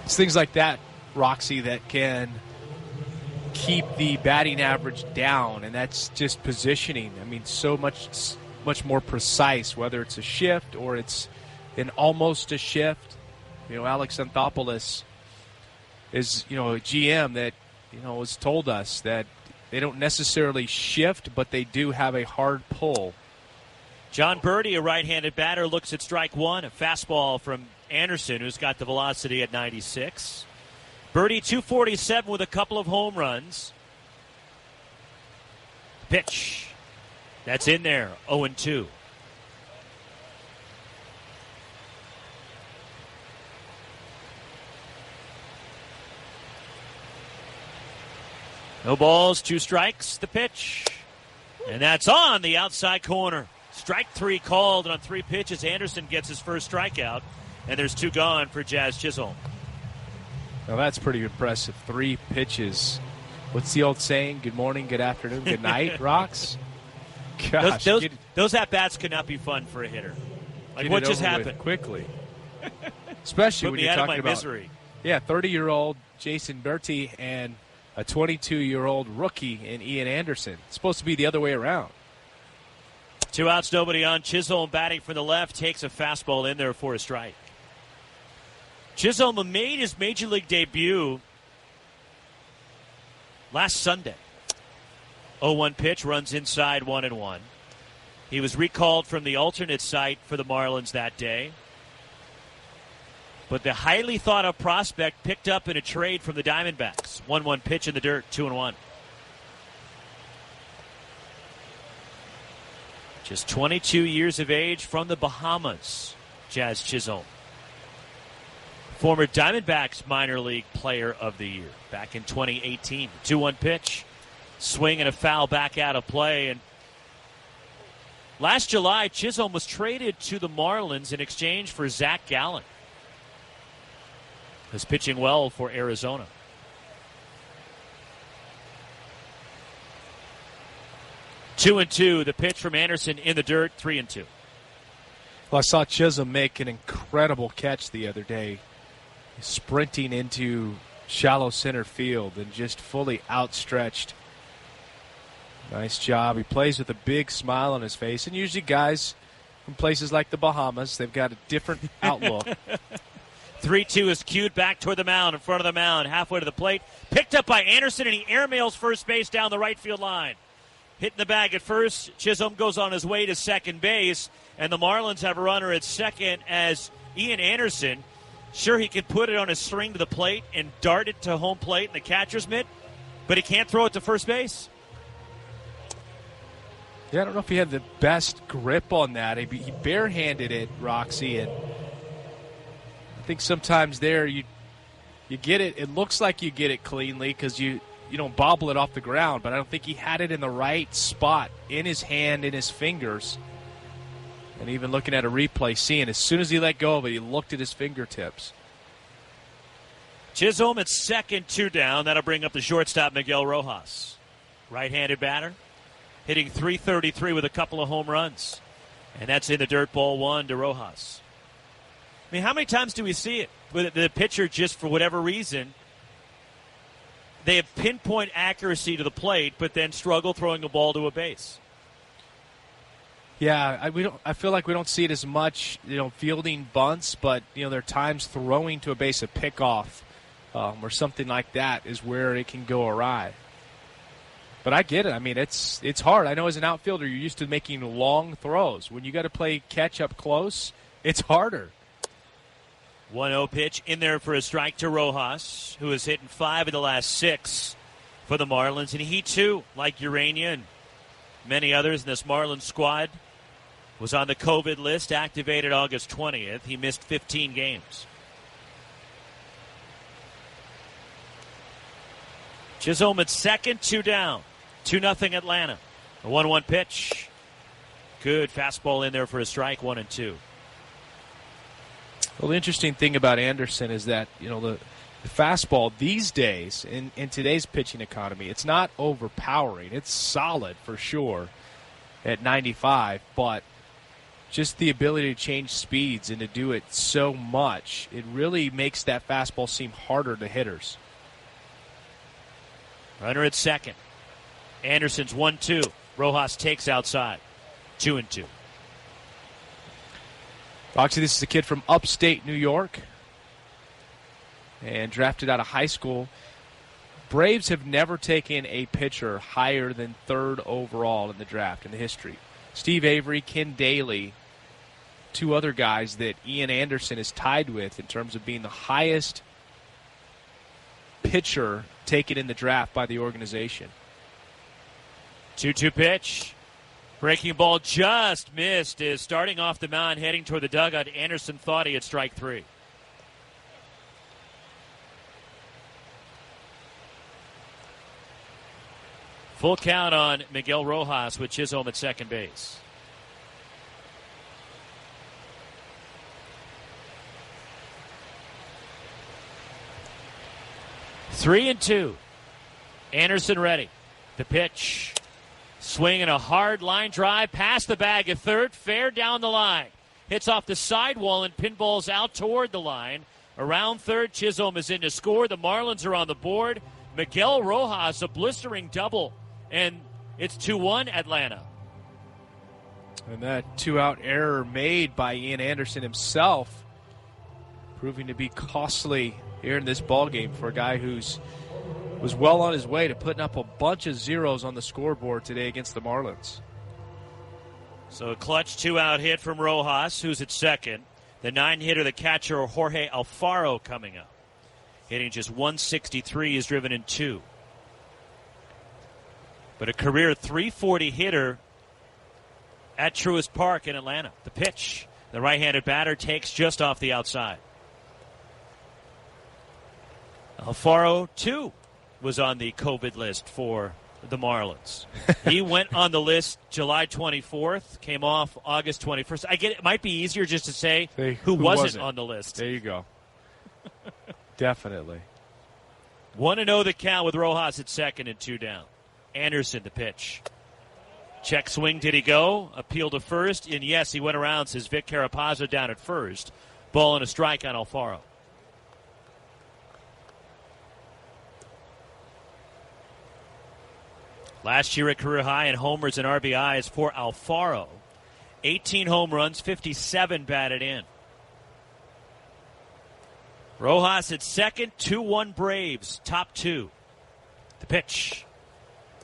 It's things like that, Roxy, that can keep the batting average down, and that's just positioning. I mean, so much more precise, whether it's a shift or it's an almost a shift. You know, Alex Anthopoulos is, a GM that, has told us that they don't necessarily shift, but they do have a hard pull. John Birdie, a right-handed batter, looks at strike one, a fastball from Anderson, who's got the velocity at 96. Birdie, 247 with a couple of home runs. Pitch. That's in there, 0-2. No balls, 2 strikes, the pitch. And that's on the outside corner. Strike 3 called, and on 3 pitches, Anderson gets his first strikeout, and there's 2 gone for Jazz Chisholm. Now that's pretty impressive. 3 pitches. What's the old saying? Good morning, good afternoon, good night, Rocks? Gosh. Those at-bats could not be fun for a hitter. Like, what just happened? Quickly. Especially when you're talking about misery. Yeah, 30-year-old Jason Bertie and a 22-year-old rookie in Ian Anderson. It's supposed to be the other way around. 2 outs, nobody on. Chisholm batting from the left, takes a fastball in there for a strike. Chisholm made his Major League debut last Sunday. 0-1 pitch, runs inside 1-1. He was recalled from the alternate site for the Marlins that day. But the highly thought-of prospect picked up in a trade from the Diamondbacks. 1-1 pitch in the dirt, 2-1. Just 22 years of age from the Bahamas, Jazz Chisholm. Former Diamondbacks minor league player of the year back in 2018. 2-1 pitch, swing and a foul back out of play. And last July, Chisholm was traded to the Marlins in exchange for Zach Gallen. Is pitching well for Arizona. Two and two. The pitch from Anderson in the dirt. 3-2. Well, I saw Chisholm make an incredible catch the other day, sprinting into shallow center field and just fully outstretched. Nice job. He plays with a big smile on his face. And usually guys from places like the Bahamas, they've got a different outlook. 3-2 is cued back toward the mound, in front of the mound, halfway to the plate. Picked up by Anderson, and he airmails first base down the right field line. Hitting the bag at first. Chisholm goes on his way to second base, and the Marlins have a runner at second as Ian Anderson. Sure, he can put it on his string to the plate and dart it to home plate in the catcher's mitt, but he can't throw it to first base. Yeah, I don't know if he had the best grip on that. He barehanded it, Roxy, and I think sometimes there you get it. It looks like you get it cleanly because you don't bobble it off the ground, but I don't think he had it in the right spot, in his hand, in his fingers. And even looking at a replay, seeing as soon as he let go of it, he looked at his fingertips. Chisholm at second, 2 down. That'll bring up the shortstop, Miguel Rojas. Right-handed batter, hitting .333 with a couple of home runs. And that's in the dirt, ball 1 to Rojas. I mean, how many times do we see it? With the pitcher, just for whatever reason, they have pinpoint accuracy to the plate, but then struggle throwing a ball to a base. Yeah, I feel like we don't see it as much, fielding bunts, but there are times throwing to a base, a pickoff, or something like that is where it can go awry. But I get it. I mean, it's hard. I know as an outfielder, you're used to making long throws. When you got to play catch up close, it's harder. 1-0 pitch in there for a strike to Rojas, who has hit in 5 of the last 6 for the Marlins. And he, too, like Urania and many others in this Marlins squad, was on the COVID list, activated August 20th. He missed 15 games. Chisholm at second, 2 down. 2-0 Atlanta. A 1-1 pitch. Good fastball in there for a strike, 1-2. Well, the interesting thing about Anderson is that, the fastball these days, in today's pitching economy, it's not overpowering. It's solid for sure at 95, but just the ability to change speeds and to do it so much, it really makes that fastball seem harder to hitters. Runner at second. Anderson's 1-2. Rojas takes outside. 2-2. Actually, this is a kid from upstate New York and drafted out of high school. Braves have never taken a pitcher higher than 3rd overall in the draft in the history. Steve Avery, Ken Daly, 2 other guys that Ian Anderson is tied with in terms of being the highest pitcher taken in the draft by the organization. 2-2 pitch. Breaking ball just missed. Is starting off the mound, heading toward the dugout. Anderson thought he had strike 3. Full count on Miguel Rojas with Chisholm at second base. Three and 2. Anderson ready. The pitch. Swinging a hard line drive past the bag at third. Fair down the line. Hits off the sidewall and pinballs out toward the line. Around third, Chisholm is in to score. The Marlins are on the board. Miguel Rojas, a blistering double. And it's 2-1 Atlanta. And that 2-out error made by Ian Anderson himself proving to be costly here in this ballgame for a guy who's was well on his way to putting up a bunch of zeros on the scoreboard today against the Marlins. So a clutch 2-out hit from Rojas, who's at second. The 9-hitter, the catcher, Jorge Alfaro, coming up. Hitting just 163, is driven in 2. But a career 340 hitter at Truist Park in Atlanta. The pitch. The right-handed batter takes just off the outside. Alfaro, too, was on the COVID list for the Marlins. He went on the list July 24th, came off August 21st. I get it might be easier just to say who wasn't on the list. There you go. Definitely. 1-0 the count with Rojas at second and 2 down. Anderson, the pitch. Check swing, did he go? Appeal to first, and yes, he went around, says Vic Carapazzo down at first. Ball and a strike on Alfaro. Last year at career high in homers and RBIs for Alfaro. 18 home runs, 57 batted in. Rojas at second, 2-1 Braves, top 2. The pitch.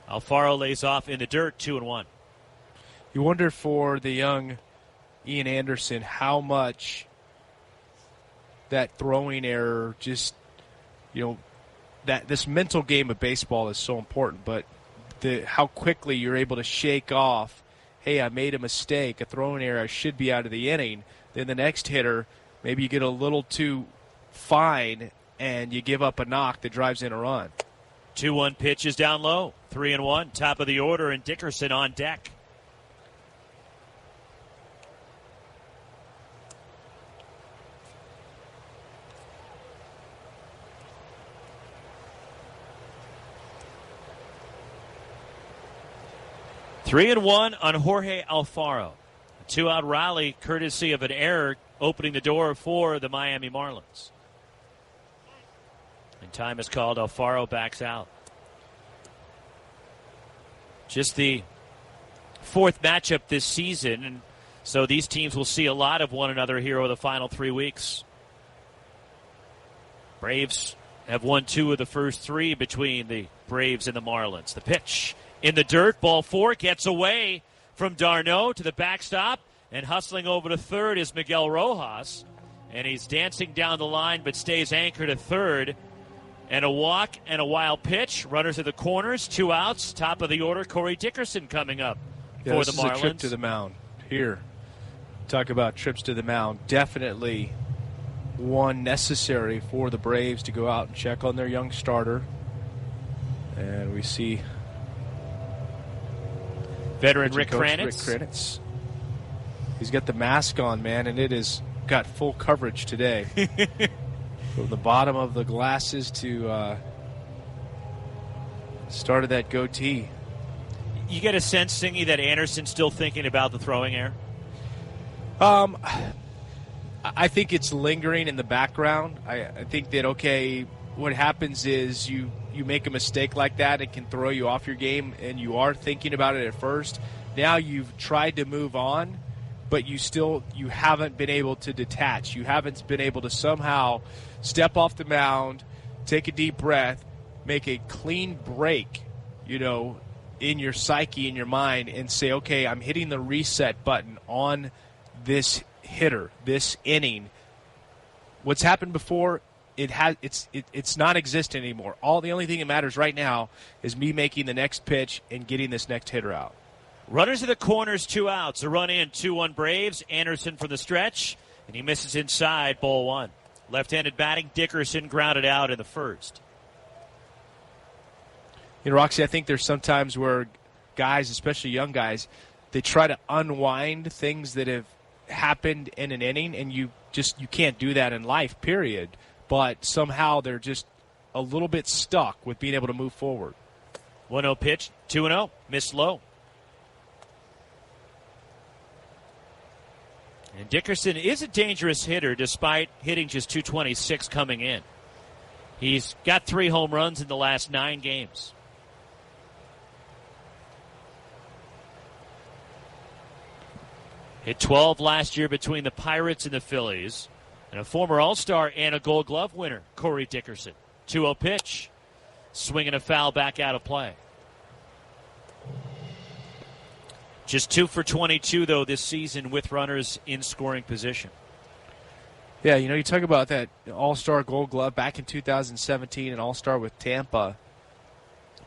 Alfaro lays off in the dirt, 2-1. You wonder for the young Ian Anderson how much that throwing error just, that this mental game of baseball is so important, but how quickly you're able to shake off, hey, I made a mistake, a throwing error, I should be out of the inning. Then the next hitter, maybe you get a little too fine and you give up a knock that drives in a run. 2-1 pitch is down low. 3-1, top of the order, and Dickerson on deck. Three and 1 on Jorge Alfaro. A 2-out rally courtesy of an error opening the door for the Miami Marlins. And time is called. Alfaro backs out. Just the 4th matchup this season, and so these teams will see a lot of one another here over the final 3 weeks. Braves have won 2 of the first 3 between the Braves and the Marlins. The pitch in the dirt, ball 4, gets away from d'Arnaud to the backstop, and hustling over to third is Miguel Rojas, and he's dancing down the line but stays anchored at third. And a walk and a wild pitch. Runners to the corners, 2 outs. Top of the order, Corey Dickerson coming up for the Marlins. This is a trip to the mound here. Talk about trips to the mound. Definitely one necessary for the Braves to go out and check on their young starter And we see veteran Rick Kranitz. He's got the mask on, man, and it has got full coverage today. From the bottom of the glasses to start of that goatee. You get a sense, Singy, that Anderson's still thinking about the throwing error? I think it's lingering in the background. I think that, okay, what happens is you make a mistake like that, it can throw you off your game, and you are thinking about it at first. Now you've tried to move on, but you haven't been able to detach. You haven't been able to somehow step off the mound, take a deep breath, make a clean break, in your psyche, in your mind, and say, okay, I'm hitting the reset button on this hitter, this inning. What's happened before, it's non-existent anymore. The only thing that matters right now is me making the next pitch and getting this next hitter out. Runners to the corners, 2 outs. A run in, 2-1 Braves. Anderson from the stretch, and he misses inside, ball 1. Left-handed batting, Dickerson grounded out in the first. Roxy, I think there's sometimes where guys, especially young guys, they try to unwind things that have happened in an inning, and you can't do that in life, period. But somehow they're just a little bit stuck with being able to move forward. 1-0 pitch, 2-0, missed low. And Dickerson is a dangerous hitter despite hitting just .226 coming in. He's got 3 home runs in the last 9 games. Hit 12 last year between the Pirates and the Phillies. And a former All-Star and a Gold Glove winner, Corey Dickerson. 2-0 pitch. Swinging a foul back out of play. Just 2 for 22, though, this season with runners in scoring position. Yeah, you talk about that All-Star Gold Glove back in 2017, an All-Star with Tampa.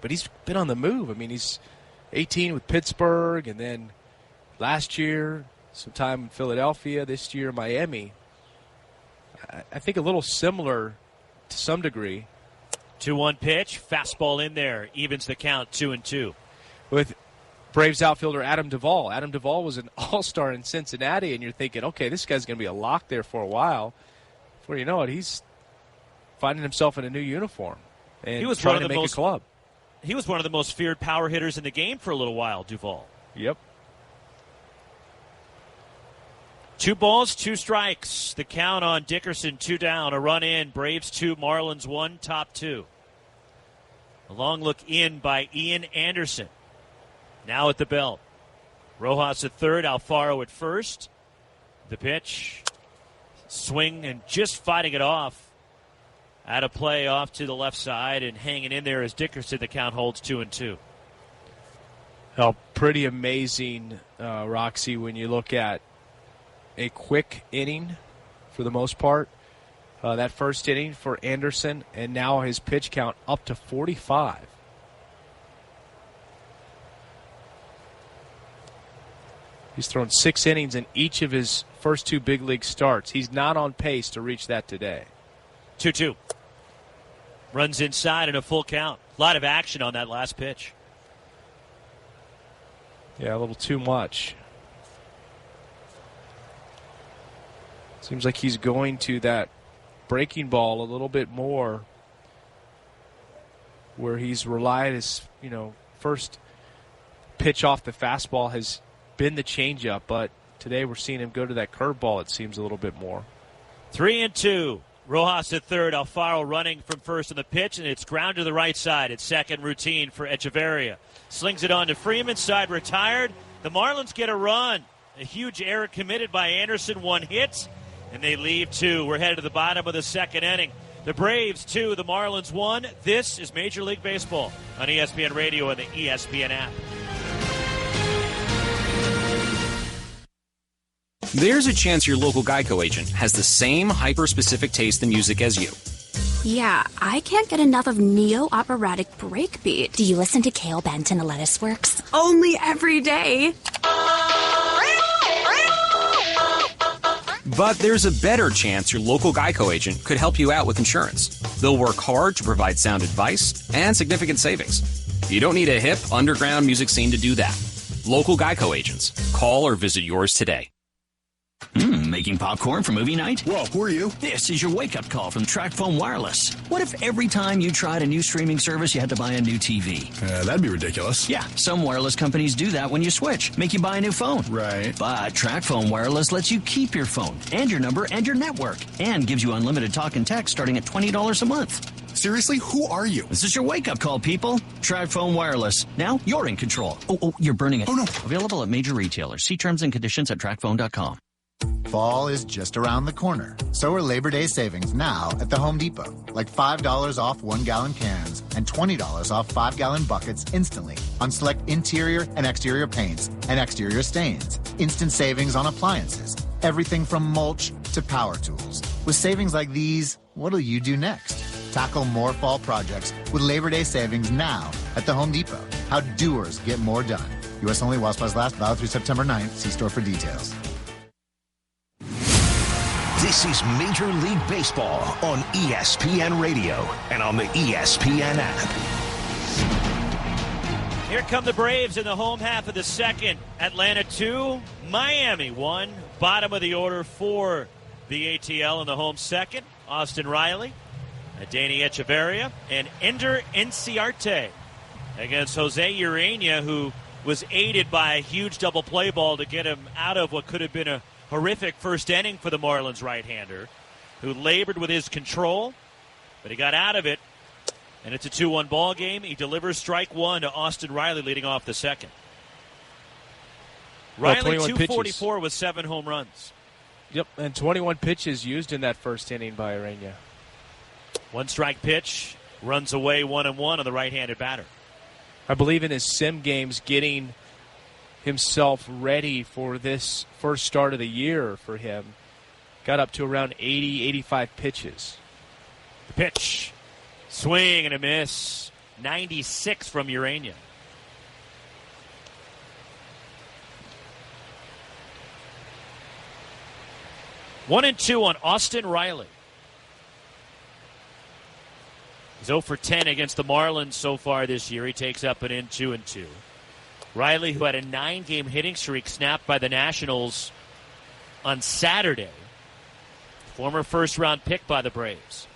But he's been on the move. I mean, he's 18 with Pittsburgh, and then last year, some time in Philadelphia, this year Miami. I think a little similar to some degree. 2-1 pitch, fastball in there, evens the count, 2-2. With Braves outfielder Adam Duvall. Adam Duvall was an all-star in Cincinnati, and you're thinking, okay, this guy's going to be a lock there for a while. Before you know it, he's finding himself in a new uniform and he was trying to make a club. He was one of the most feared power hitters in the game for a little while, Duvall. Yep. 2 balls, 2 strikes. The count on Dickerson, 2 down. A run in. Braves 2, Marlins 1, top 2. A long look in by Ian Anderson. Now at the belt. Rojas at third, Alfaro at first. The pitch. Swing and just fighting it off. Out of play off to the left side and hanging in there as Dickerson. The count holds 2-2. Oh, pretty amazing, Roxy, when you look at a quick inning for the most part. That first inning for Anderson, and now his pitch count up to 45. He's thrown 6 innings in each of his first 2 big league starts. He's not on pace to reach that today. 2-2. Runs inside and a full count. A lot of action on that last pitch. Yeah, a little too much. Seems like he's going to that breaking ball a little bit more, where he's relied his, first pitch off the fastball has been the changeup, but today we're seeing him go to that curveball, it seems, a little bit more. 3-2. Rojas at third, Alfaro running from first on the pitch, and it's ground to the right side. It's second routine for Echeverria. Slings it on to Freeman, side retired. The Marlins get a run. A huge error committed by Anderson, 1 hit, and they leave 2. We're headed to the bottom of the second inning. The Braves 2, the Marlins 1. This is Major League Baseball on ESPN Radio and the ESPN app. There's a chance your local Geico agent has the same hyper-specific taste in music as you. Yeah, I can't get enough of neo-operatic breakbeat. Do you listen to Cale Bent and the Lettuce Works? Only every day. But there's a better chance your local Geico agent could help you out with insurance. They'll work hard to provide sound advice and significant savings. You don't need a hip, underground music scene to do that. Local Geico agents. Call or visit yours today. Making popcorn for movie night? Whoa, who are you? This is your wake-up call from TracFone Wireless. What if every time you tried a new streaming service, you had to buy a new TV? That'd be ridiculous. Yeah, some wireless companies do that when you switch. Make you buy a new phone. Right. But TracFone Wireless lets you keep your phone and your number and your network and gives you unlimited talk and text starting at $20 a month. Seriously, who are you? This is your wake-up call, people. TracFone Wireless. Now you're in control. Oh, you're burning it. Oh, no. Available at major retailers. See terms and conditions at TracFone.com. Fall is just around the corner. So are Labor Day savings now at the Home Depot. Like $5 off 1-gallon cans and $20 off 5-gallon buckets instantly on select interior and exterior paints and exterior stains. Instant savings on appliances. Everything from mulch to power tools. With savings like these, what'll you do next? Tackle more fall projects with Labor Day savings now at the Home Depot. How doers get more done. U.S. only while supplies last, valid through September 9th. See store for details. This is Major League Baseball on ESPN Radio and on the ESPN app. Here come the Braves in the home half of the second. Atlanta 2, Miami 1. Bottom of the order for the ATL in the home second. Austin Riley, Danny Echeverria, and Ender Inciarte against Jose Urena, who was aided by a huge double play ball to get him out of what could have been a horrific first inning for the Marlins right-hander, who labored with his control, but he got out of it, and it's a 2-1 ball game. He delivers strike one to Austin Riley leading off the second. Riley, 244 with 7 home runs. Yep, and 21 pitches used in that first inning by Urena. 1-strike pitch, runs away 1-1 on the right-handed batter. I believe in his sim games getting himself ready for this first start of the year for him. Got up to around 80, 85 pitches. The pitch. Swing and a miss. 96 from Urena. One and 2 on Austin Riley. He's 0 for 10 against the Marlins so far this year. He takes up an in 2-2. Riley, who had a 9-game hitting streak snapped by the Nationals on Saturday. Former first-round pick by the Braves.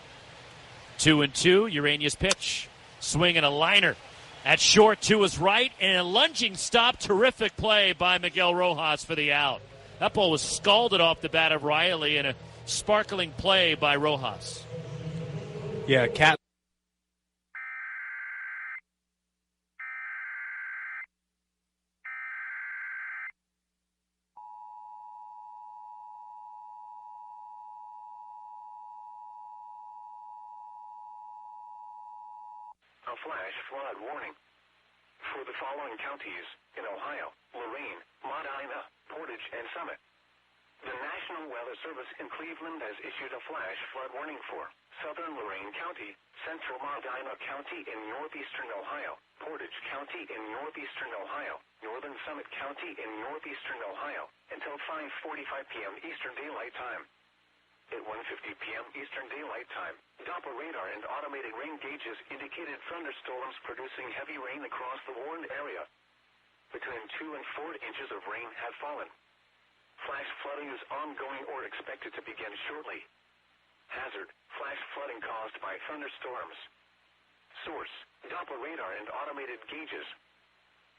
2-2, Urena's pitch. Swing and a liner. At short to his right, and a lunging stop. Terrific play by Miguel Rojas for the out. That ball was scalded off the bat of Riley, and a sparkling play by Rojas. Yeah, Cat. A flash flood warning for the following counties in Ohio: Lorain, Medina, Portage, and Summit. The National Weather Service in Cleveland has issued a flash flood warning for southern Lorain County, central Medina County in northeastern Ohio, Portage County in northeastern Ohio, northern Summit County in northeastern Ohio, until 5:45 p.m. Eastern Daylight Time. At 1:50 p.m. Eastern Daylight Time, Doppler radar and automated rain gauges indicated thunderstorms producing heavy rain across the warned area. Between 2 and 4 inches of rain have fallen. Flash flooding is ongoing or expected to begin shortly. Hazard: flash flooding caused by thunderstorms. Source: Doppler radar and automated gauges.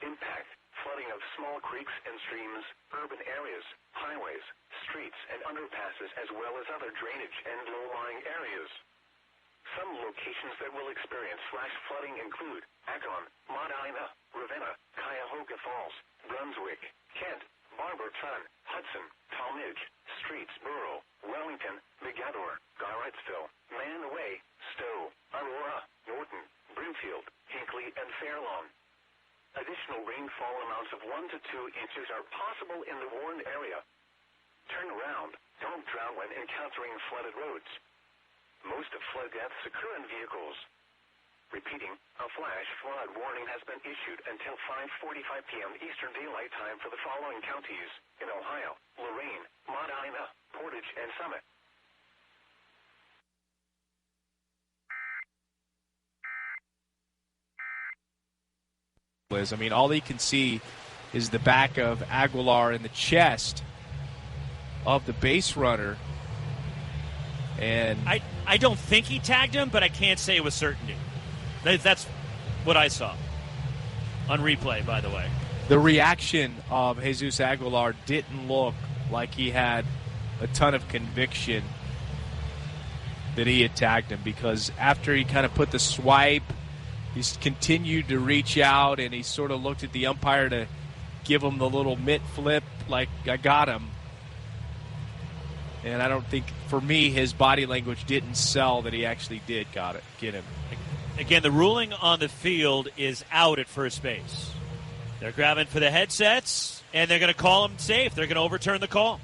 Impact: flooding of small creeks and streams, urban areas, highways, streets, and underpasses, as well as other drainage and low-lying areas. Some locations that will experience flash flooding include Akron, Medina, Ravenna, Cuyahoga Falls, Brunswick, Kent, Barberton, Hudson, Talmadge, Streetsboro, Wellington, Mogador, Garrettsville, Manaway, Stowe, Aurora, Norton, Broomfield, Hinckley, and Fairlawn. Additional rainfall amounts of 1 to 2 inches are possible in the warned area. Turn around. Don't drown when encountering flooded roads. Most of flood deaths occur in vehicles. Repeating, a flash flood warning has been issued until 5:45 p.m. Eastern Daylight Time for the following counties in Ohio: Lorain, Medina, Portage, Portage, and Summit. I mean, all he can see is the back of Aguilar and the chest of the base runner. And I don't think he tagged him, but I can't say with certainty. That's what I saw on replay, by the way. The reaction of Jesus Aguilar didn't look like he had a ton of conviction that he had tagged him, because after he kind of put the swipe, he's continued to reach out, and he sort of looked at the umpire to give him the little mitt flip, like, I got him. And I don't think, for me, his body language didn't sell that he actually did get him. Again, the ruling on the field is out at first base. They're grabbing for the headsets, and they're going to call him safe. They're going to overturn the call.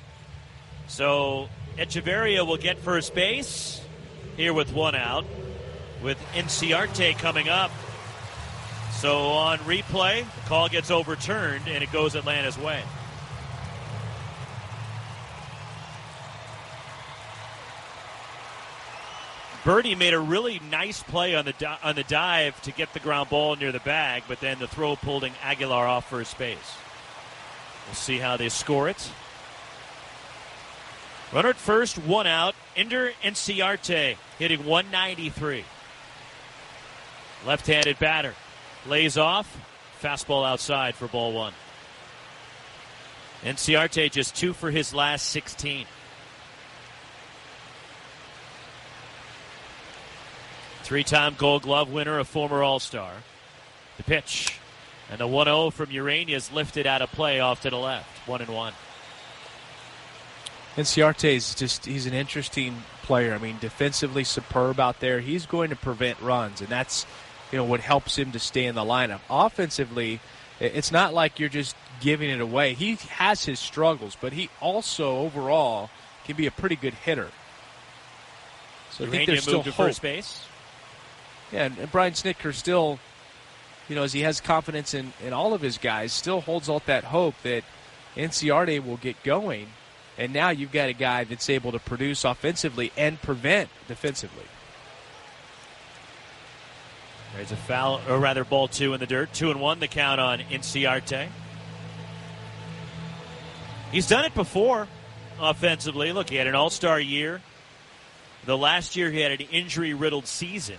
So Echeverria will get first base here with one out, with Inciarte coming up. So on replay, the call gets overturned, and it goes Atlanta's way. Birdie made a really nice play on the dive to get the ground ball near the bag, but then the throw pulling Aguilar off first base. We'll see how they score it. Runner at first, one out. Ender Inciarte hitting 193. Left-handed batter. Lays off. Fastball outside for ball one. Inciarte just 2 for his last 16. Three-time Gold Glove winner, a former All-Star. The pitch. And the 1-0 from Urania is lifted out of play off to the left. 1-1. Inciarte is he's an interesting player. I mean, defensively superb out there. He's going to prevent runs, and that's, what helps him to stay in the lineup. Offensively, it's not like you're just giving it away. He has his struggles, but he also, overall, can be a pretty good hitter. So I think there's still moved to first base. Yeah, and Brian Snitker still, as he has confidence in all of his guys, still holds out that hope that Inciarte will get going. And now you've got a guy that's able to produce offensively and prevent defensively. There's a foul, or rather ball 2 in the dirt. 2-1 the count on Inciarte. He's done it before offensively. Look, he had an all-star year. The last year he had an injury-riddled season.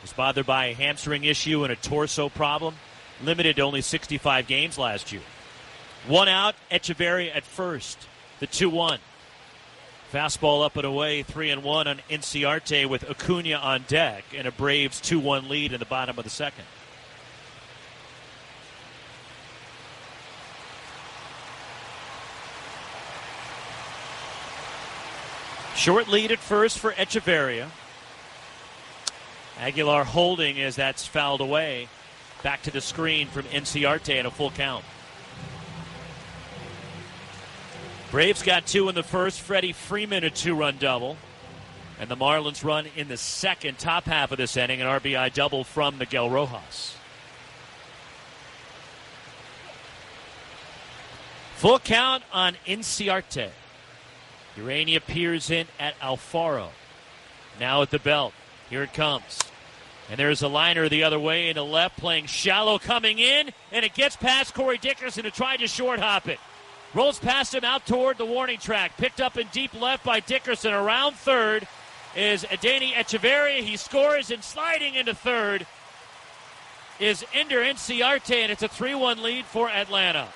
Was bothered by a hamstring issue and a torso problem. Limited to only 65 games last year. One out, Echeverria at first. The 2-1. Fastball up and away, 3-1 on Inciarte with Acuna on deck, and a Braves 2-1 lead in the bottom of the second. Short lead at first for Echeverria. Aguilar holding as that's fouled away. Back to the screen from Inciarte and a full count. Braves got 2 in the first. Freddie Freeman a 2-run double. And the Marlins run in the second, top half of this inning, an RBI double from Miguel Rojas. Full count on Inciarte. Urania peers in at Alfaro. Now at the belt. Here it comes. And there's a liner the other way in the left, playing shallow, coming in, and it gets past Corey Dickerson, who tried to short hop it. Rolls past him out toward the warning track. Picked up in deep left by Dickerson. Around third is Adeiny Echeverria. He scores, and sliding into third is Ender Inciarte, and it's a 3-1 lead for Atlanta.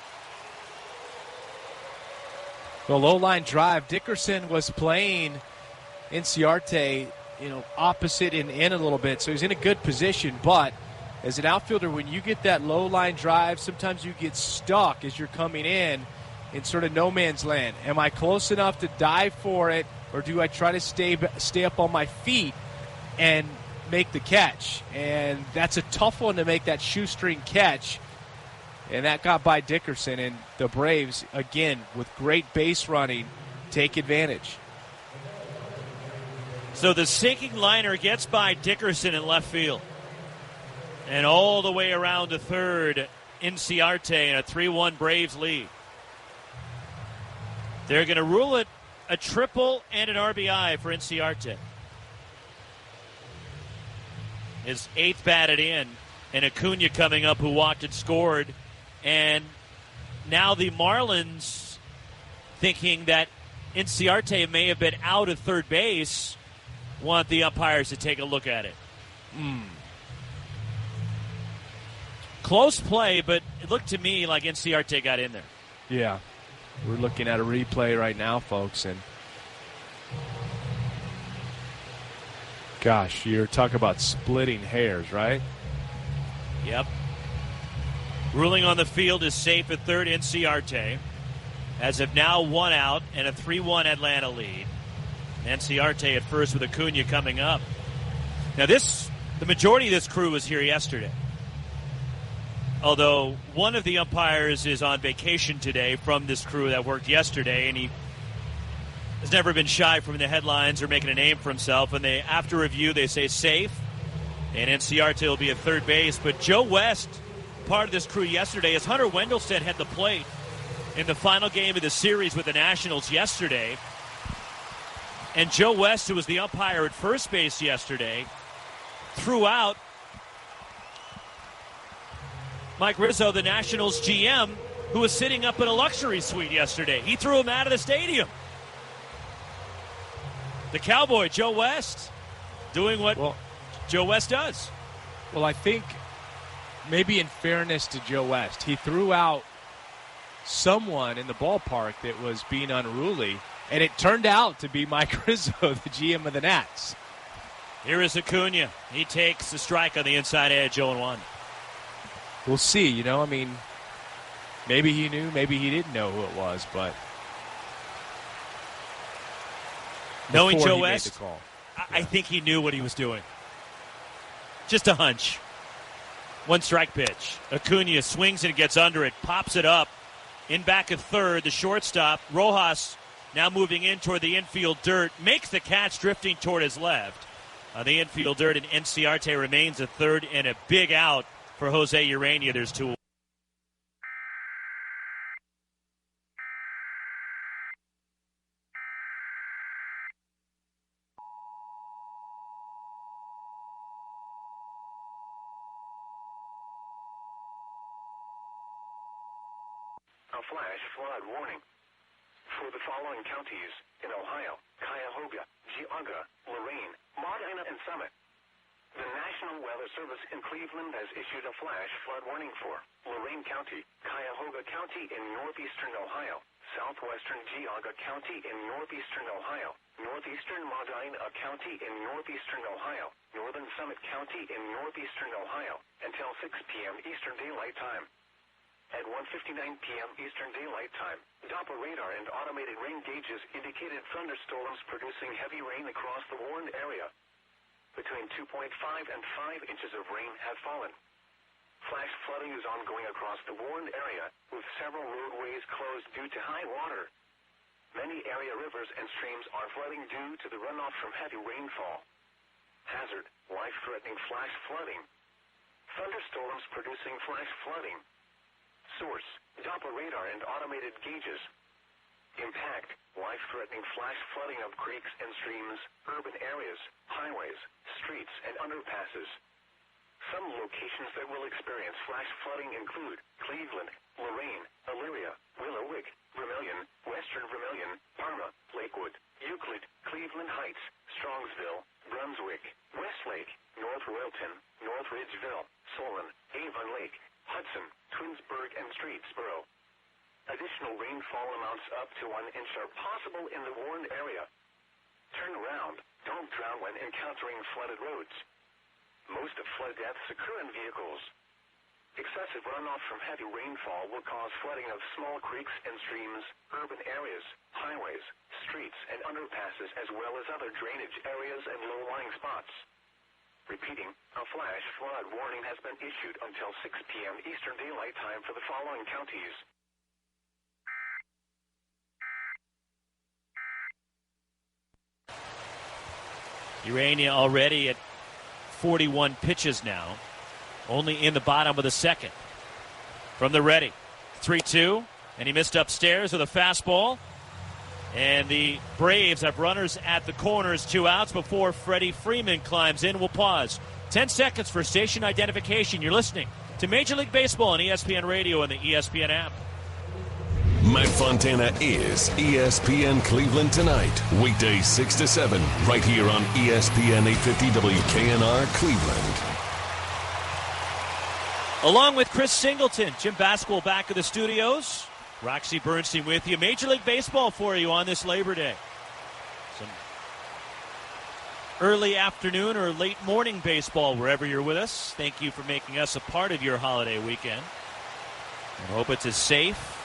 The low-line drive. Dickerson was playing Inciarte, opposite and in a little bit, so he's in a good position. But as an outfielder, when you get that low-line drive, sometimes you get stuck as you're coming in sort of no man's land. Am I close enough to dive for it, or do I try to stay up on my feet and make the catch? And that's a tough one to make, that shoestring catch. And that got by Dickerson, and the Braves, again, with great base running, take advantage. So the sinking liner gets by Dickerson in left field. And all the way around to third, Inciarte, and a 3-1 Braves lead. They're going to rule it a triple and an RBI for Inciarte. His 8th batted in, and Acuna coming up who walked and scored. And now the Marlins, thinking that Inciarte may have been out at third base, want the umpires to take a look at it. Close play, but it looked to me like Inciarte got in there. Yeah. We're looking at a replay right now, folks, and gosh, you're talking about splitting hairs, right? Yep. Ruling on the field is safe at third, Inciarte. As of now, 1 out and a 3-1 Atlanta lead. Inciarte at first with Acuna coming up. Now the majority of this crew was here yesterday. Although one of the umpires is on vacation today from this crew that worked yesterday, and he has never been shy from the headlines or making a name for himself. And after review, they say safe, and Inciarte will be at third base. But Joe West, part of this crew yesterday, as Hunter Wendelstedt had the plate in the final game of the series with the Nationals yesterday. And Joe West, who was the umpire at first base yesterday, threw out Mike Rizzo, the Nationals GM, who was sitting up in a luxury suite yesterday. He threw him out of the stadium. The Cowboy, Joe West, doing what Joe West does. Well, I think maybe in fairness to Joe West, he threw out someone in the ballpark that was being unruly, and it turned out to be Mike Rizzo, the GM of the Nats. Here is Acuna. He takes the strike on the inside edge, 0-1. We'll see, I mean, maybe he knew, maybe he didn't know who it was, but knowing Joe West, I think he knew what he was doing. Just a hunch. 1 strike pitch. Acuna swings and gets under it, pops it up. In back at third, the shortstop, Rojas, now moving in toward the infield dirt, makes the catch drifting toward his left. The infield dirt, and Inciarte remains at third, and a big out for Jose Urania. There's 2. A flash flood warning for the following counties in Ohio: Cuyahoga, Geauga, Lorain, Medina, and Summit. The National Weather Service in Cleveland has issued a flash flood warning for Lorain County, Cuyahoga County in northeastern Ohio, southwestern Geauga County in northeastern Ohio, northeastern Medina County in northeastern Ohio, northern Summit County in northeastern Ohio, until 6 p.m. Eastern Daylight Time. At 1:59 p.m. Eastern Daylight Time, Doppler radar and automated rain gauges indicated thunderstorms producing heavy rain across the warned area. Between 2.5 and 5 inches of rain have fallen. Flash flooding is ongoing across the warned area, with several roadways closed due to high water. Many area rivers and streams are flooding due to the runoff from heavy rainfall. Hazard: life-threatening flash flooding. Thunderstorms producing flash flooding. Source: Doppler radar and automated gauges. Impact: life-threatening flash flooding of creeks and streams, urban areas, highways, streets, and underpasses. Some locations that will experience flash flooding include Cleveland, Lorain, Elyria, Willowick, Vermilion, Western Vermilion, Parma, Lakewood, Euclid, Cleveland Heights, Strongsville, Brunswick, Westlake, North Royalton, North Ridgeville, Solon, Avon Lake, Hudson, Twinsburg, and Streetsboro. Additional rainfall amounts up to 1 inch are possible in the warned area. Turn around. Don't drown when encountering flooded roads. Most flood deaths occur in vehicles. Excessive runoff from heavy rainfall will cause flooding of small creeks and streams, urban areas, highways, streets, and underpasses, as well as other drainage areas and low-lying spots. Repeating, a flash flood warning has been issued until 6 p.m. Eastern Daylight Time for the following counties. Urania already at 41 pitches now, only in the bottom of the second. From the ready, 3-2, and he missed upstairs with a fastball. And the Braves have runners at the corners, 2 outs before Freddie Freeman climbs in. We'll pause. 10 seconds for station identification. You're listening to Major League Baseball on ESPN Radio and the ESPN app. Matt Fontana is ESPN Cleveland Tonight. Weekdays 6 to 7, right here on ESPN 850 WKNR Cleveland. Along with Chris Singleton, Jim Basketball back in the studios. Roxy Bernstein with you. Major League Baseball for you on this Labor Day. Some early afternoon or late morning baseball wherever you're with us. Thank you for making us a part of your holiday weekend. I hope it's a safe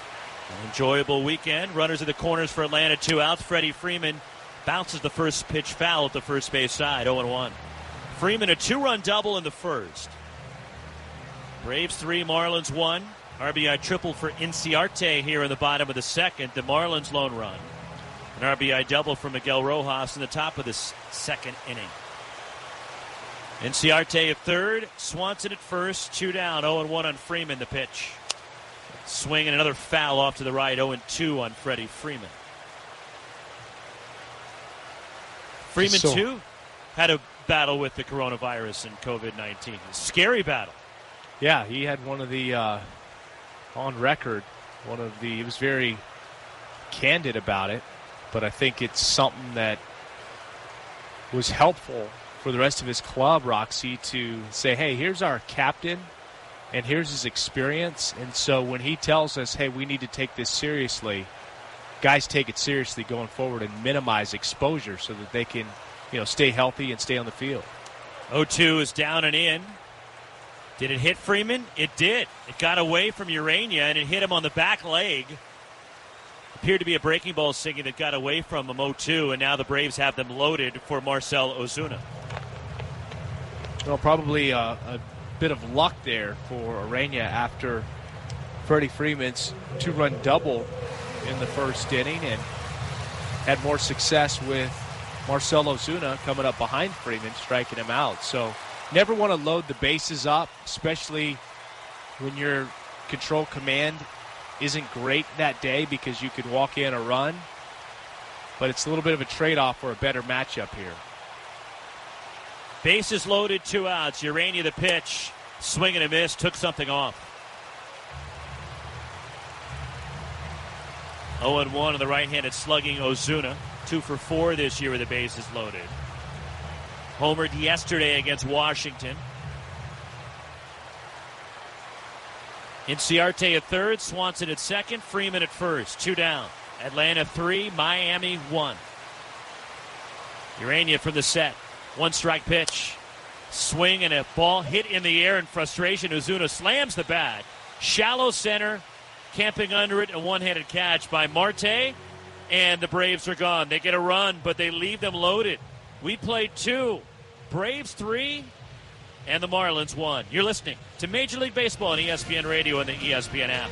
and enjoyable weekend. Runners at the corners for Atlanta, 2 outs. Freddie Freeman bounces the first pitch foul at the first base side, 0-1. Freeman a 2-run double in the first. Braves 3, Marlins 1. RBI triple for Inciarte here in the bottom of the second. The Marlins lone run. An RBI double for Miguel Rojas in the top of the second inning. Inciarte at third. Swanson at first. 2 down. 0-1 on Freeman, the pitch. Swing and another foul off to the right. 0-2 on Freddie Freeman. Freeman, too, had a battle with the coronavirus and COVID-19. Scary battle. Yeah, he had one of the, on record, he was very candid about it, but I think it's something that was helpful for the rest of his club, Roxy, to say, hey, here's our captain, and here's his experience, and so when he tells us, hey, we need to take this seriously, guys take it seriously going forward and minimize exposure so that they can, stay healthy and stay on the field. 0-2 is down and in. Did it hit Freeman? It did. It got away from Urania, and it hit him on the back leg. Appeared to be a breaking ball sinking that got away from him, 0-2, and now the Braves have them loaded for Marcell Ozuna. Well, probably a bit of luck there for Urania after Freddie Freeman's 2-run double in the first inning, and had more success with Marcell Ozuna coming up behind Freeman, striking him out. So never want to load the bases up, especially when your control command isn't great that day because you could walk in a run. But it's a little bit of a trade-off for a better matchup here. Bases loaded, 2 outs. Urania the pitch. Swing and a miss. Took something off. 0-1 on the right-handed slugging Ozuna. 2 for 4 this year with the bases loaded. Homered yesterday against Washington. Inciarte at third, Swanson at second, Freeman at first. 2 down. Atlanta 3, Miami 1. Urania from the set. 1-strike pitch. Swing and a ball hit in the air in frustration. Ozuna slams the bat. Shallow center. Camping under it. A one-handed catch by Marte. And the Braves are gone. They get a run, but they leave them loaded. We played 2. Braves 3. And the Marlins 1. You're listening to Major League Baseball on ESPN Radio and the ESPN app.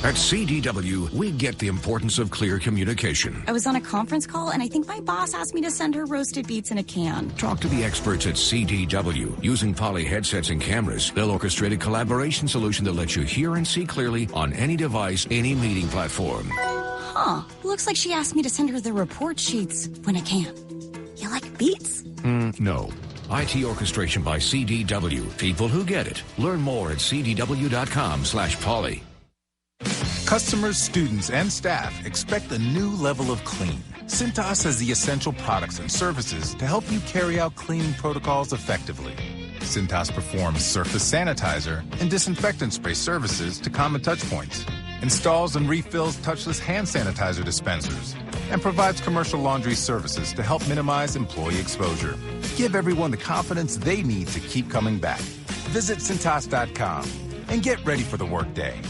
At CDW, we get the importance of clear communication. I was on a conference call, and I think my boss asked me to send her roasted beets in a can. Talk to the experts at CDW. Using Poly headsets and cameras, they'll orchestrate a collaboration solution that lets you hear and see clearly on any device, any meeting platform. Huh. Looks like she asked me to send her the report sheets when I can. You like beets? No. IT orchestration by CDW. People who get it. Learn more at cdw.com/poly. Customers, students, and staff expect a new level of clean. Cintas has the essential products and services to help you carry out cleaning protocols effectively. Cintas performs surface sanitizer and disinfectant spray services to common touchpoints, installs and refills touchless hand sanitizer dispensers, and provides commercial laundry services to help minimize employee exposure. Give everyone the confidence they need to keep coming back. Visit Cintas.com and get ready for the workday.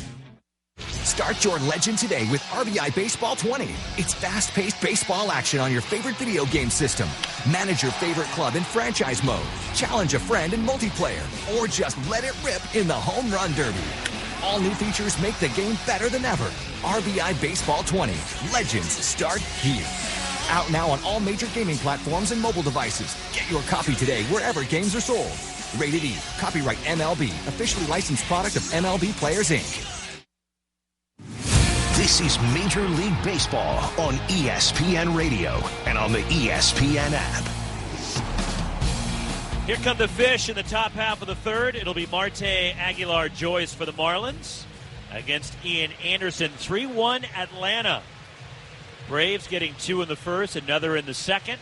Start your legend today with RBI Baseball 20. It's fast-paced baseball action on your favorite video game system. Manage your favorite club in franchise mode. Challenge a friend in multiplayer. Or just let it rip in the Home Run Derby. All new features make the game better than ever. RBI Baseball 20. Legends start here. Out now on all major gaming platforms and mobile devices. Get your copy today wherever games are sold. Rated E. Copyright MLB. Officially licensed product of MLB Players, Inc. This is Major League Baseball on ESPN Radio and on the ESPN app. Here come the Fish in the top half of the third. It'll be Marte, Aguilar, Joyce for the Marlins against Ian Anderson. 3-1 Atlanta. Braves getting 2 in the first, another in the second.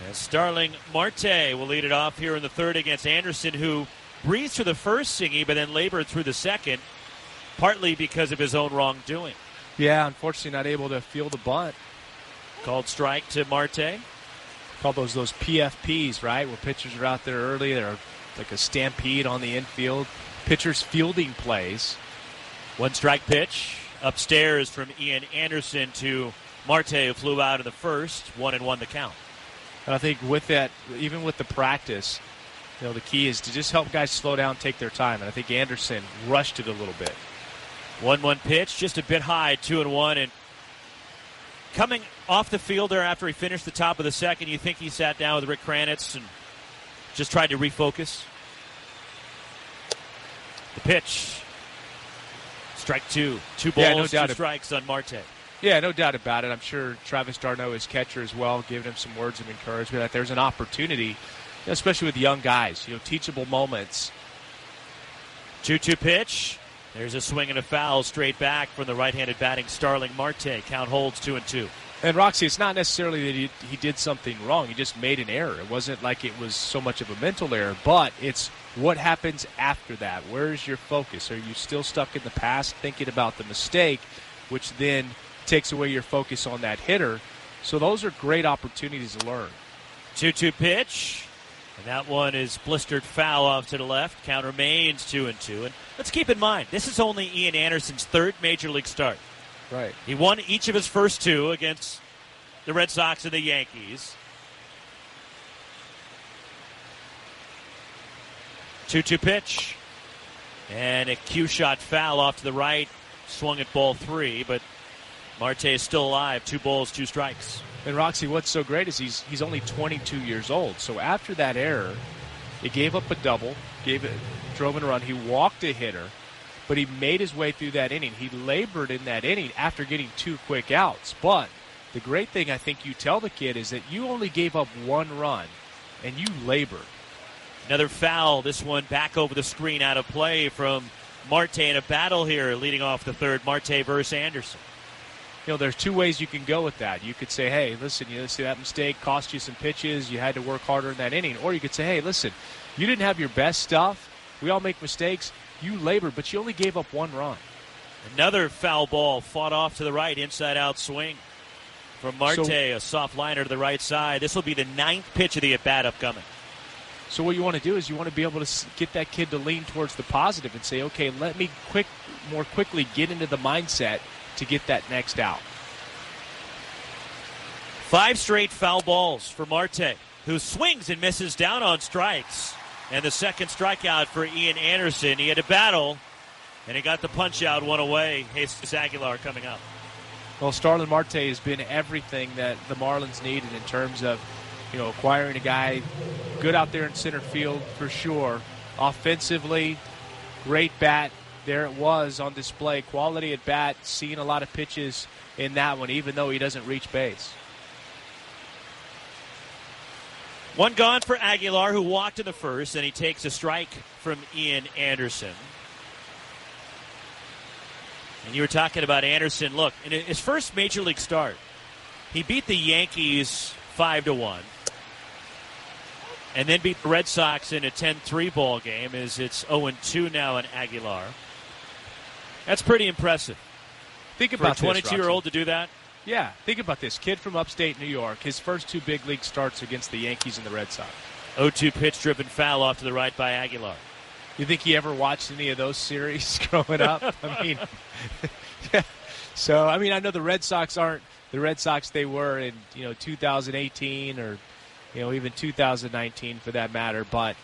And Starling Marte will lead it off here in the third against Anderson, who breathed through the first, Singy, but then labored through the second, partly because of his own wrongdoing. Yeah, unfortunately not able to field the bunt. Called strike to Marte. Call those PFPs, right, where pitchers are out there early. They're like a stampede on the infield. Pitchers fielding plays. 1 strike pitch upstairs from Ian Anderson to Marte, who flew out in the first. 1-1 the count. And I think with that, even with the practice, the key is to just help guys slow down, take their time. And I think Anderson rushed it a little bit. 1-1 pitch, just a bit high, 2-1. And coming off the field there after he finished the top of the second, you think he sat down with Rick Kranitz and just tried to refocus? The pitch. Strike 2. 2 balls, 2 strikes on Marte. Yeah, no doubt about it. I'm sure Travis d'Arnaud, his catcher as well, giving him some words of encouragement that there's an opportunity, especially with young guys, teachable moments. 2-2 pitch. There's a swing and a foul straight back from the right-handed batting Starling Marte. Count holds 2-2. And Roxy, it's not necessarily that he did something wrong. He just made an error. It wasn't like it was so much of a mental error, but it's what happens after that. Where's your focus? Are you still stuck in the past thinking about the mistake, which then takes away your focus on that hitter? So those are great opportunities to learn. 2-2 pitch. And that one is blistered foul off to the left. Count remains 2-2. And let's keep in mind, this is only Ian Anderson's third Major League start. Right. He won each of his first 2 against the Red Sox and the Yankees. 2-2 pitch. And a cue shot foul off to the right. Swung at ball 3, but Marte is still alive. 2 balls, 2 strikes. And Roxy, what's so great is he's only 22 years old. So after that error, he gave up a double, drove in a run. He walked a hitter, but he made his way through that inning. He labored in that inning after getting 2 quick outs. But the great thing I think you tell the kid is that you only gave up 1 run, and you labored. Another foul, this one back over the screen, out of play from Marte in a battle here leading off the third, Marte versus Anderson. There's 2 ways you can go with that. You could say, hey, listen, see that mistake cost you some pitches. You had to work harder in that inning. Or you could say, hey, listen, you didn't have your best stuff. We all make mistakes. You labored, but you only gave up 1 run. Another foul ball fought off to the right, inside-out swing from Marte, a soft liner to the right side. This will be the 9th pitch of the at-bat upcoming. So what you want to do is you want to be able to get that kid to lean towards the positive and say, okay, let me more quickly get into the mindset to get that next out. 5 straight foul balls for Marte, who swings and misses down on strikes. And the second strikeout for Ian Anderson. He had a battle, and he got the punch-out, 1 away. Jesus Aguilar coming up. Well, Starling Marte has been everything that the Marlins needed in terms of, acquiring a guy good out there in center field for sure. Offensively, great bat. There it was on display. Quality at bat, seeing a lot of pitches in that one, even though he doesn't reach base. 1 gone for Aguilar, who walked in the first, and he takes a strike from Ian Anderson. And you were talking about Anderson. Look, in his first Major League start, he beat the Yankees 5-1. And then beat the Red Sox in a 10-3 ball game, as it's 0-2 now in Aguilar. That's pretty impressive. Think about for a 22-year-old to do that. Yeah, think about this. Kid from upstate New York, his first 2 big league starts against the Yankees and the Red Sox. 0-2 pitch driven foul off to the right by Aguilar. You think he ever watched any of those series growing up? Yeah. So, I know the Red Sox aren't the Red Sox they were in 2018 or even 2019 for that matter. But,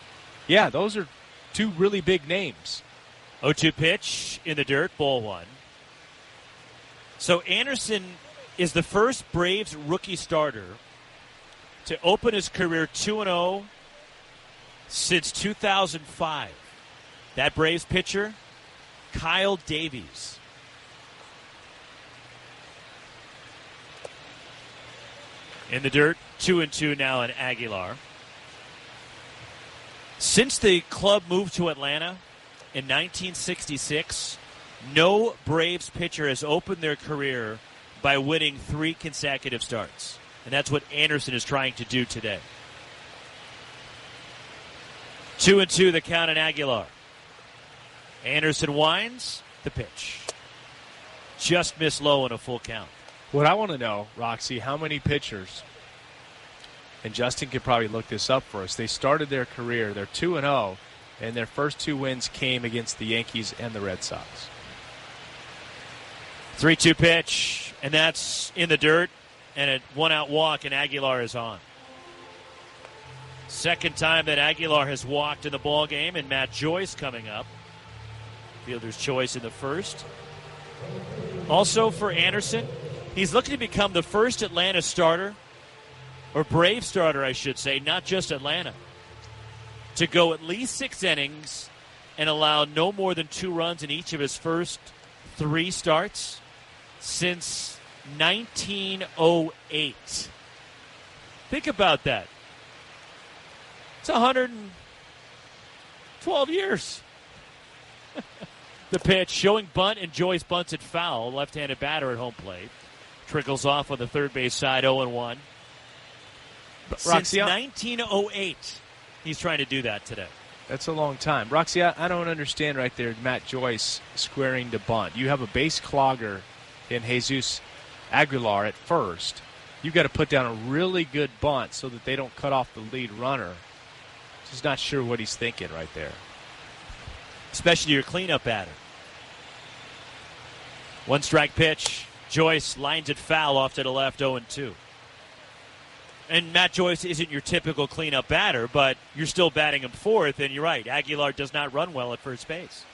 yeah, those are 2 really big names. 0-2 pitch in the dirt, ball 1. So Anderson is the first Braves rookie starter to open his career 2-0 since 2005. That Braves pitcher, Kyle Davies. In the dirt, 2-2 now in Aguilar. Since the club moved to Atlanta in 1966, no Braves pitcher has opened their career by winning 3 consecutive starts. And that's what Anderson is trying to do today. 2-2 the count in Aguilar. Anderson winds the pitch. Just missed low in a full count. What I want to know, Roxy, how many pitchers, and Justin could probably look this up for us, they started their career, they're 2-0, and their first 2 wins came against the Yankees and the Red Sox. 3-2 pitch, and that's in the dirt, and a 1-out walk, and Aguilar is on. Second time that Aguilar has walked in the ball game, and Matt Joyce coming up. Fielder's choice in the first. Also for Anderson, he's looking to become the first Atlanta starter, or Brave starter, I should say, not just Atlanta, to go at least 6 innings and allow no more than 2 runs in each of his first 3 starts since 1908. Think about that. It's 112 years. The pitch showing bunt, and Joyce bunts it foul. Left-handed batter at home plate. Trickles off on the third base side, 0-1. Since 1908, he's trying to do that today. That's a long time. Roxy, I don't understand right there Matt Joyce squaring the bunt. You have a base clogger in Jesus Aguilar at first. You've got to put down a really good bunt so that they don't cut off the lead runner. Just not sure what he's thinking right there. Especially your cleanup batter. 1-strike pitch. Joyce lines it foul off to the left, 0-2. And Matt Joyce isn't your typical cleanup batter, but you're still batting him fourth, and you're right. Aguilar does not run well at first base.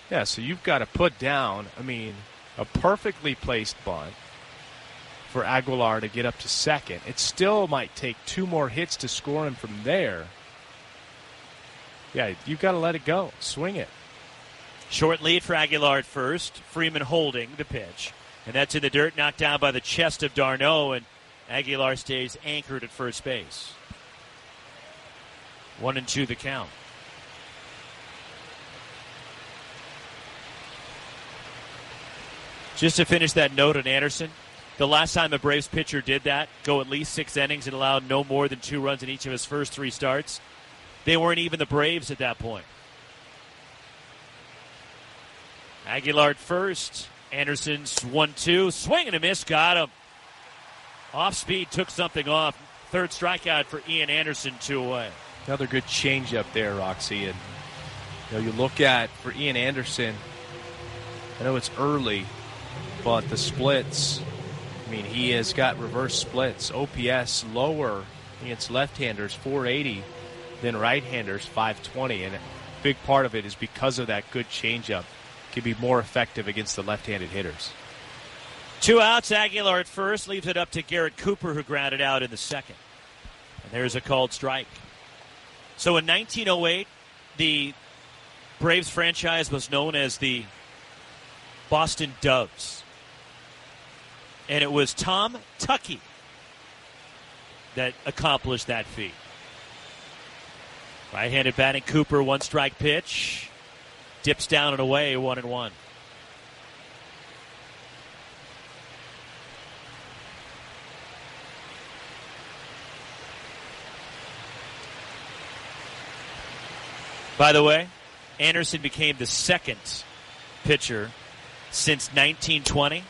Yeah, so you've got to put down, a perfectly placed bunt for Aguilar to get up to second. It still might take 2 more hits to score him from there. Yeah, you've got to let it go. Swing it. Short lead for Aguilar at first. Freeman holding the pitch. And that's in the dirt, knocked down by the chest of d'Arnaud, and Aguilar stays anchored at first base. 1-2 the count. Just to finish that note on Anderson, the last time a Braves pitcher did that, go at least 6 innings and allow no more than 2 runs in each of his first 3 starts, they weren't even the Braves at that point. Aguilar at first. Anderson's 1-2. Swing and a miss. Got him. Off speed. Took something off. Third strikeout for Ian Anderson. 2 away. Another good changeup there, Roxy. And you look at, for Ian Anderson, I know it's early, but the splits, he has got reverse splits. OPS lower against left-handers, 480. Than right-handers, 520, and a big part of it is because of that good changeup. Can be more effective against the left-handed hitters. 2 outs, Aguilar at first, leaves it up to Garrett Cooper, who grounded out in the second. And there's a called strike. So in 1908, the Braves franchise was known as the Boston Doves. And it was Tom Tuckey that accomplished that feat. Right-handed batting Cooper, 1-strike pitch. Dips down and away, 1-1. By the way, Anderson became the second pitcher since 1920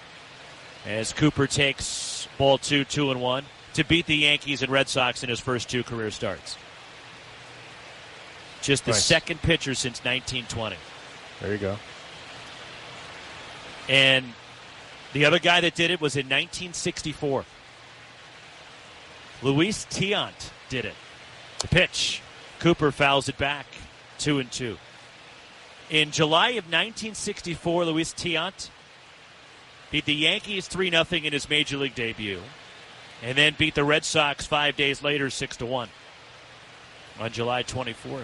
as Cooper takes ball 2, 2-1 to beat the Yankees and Red Sox in his first 2 career starts. Just the second pitcher since 1920. There you go. And the other guy that did it was in 1964. Luis Tiant did it. The pitch. Cooper fouls it back. 2-2. In July of 1964, Luis Tiant beat the Yankees 3-0 in his Major League debut, and then beat the Red Sox 5 days later 6-1 on July 24th.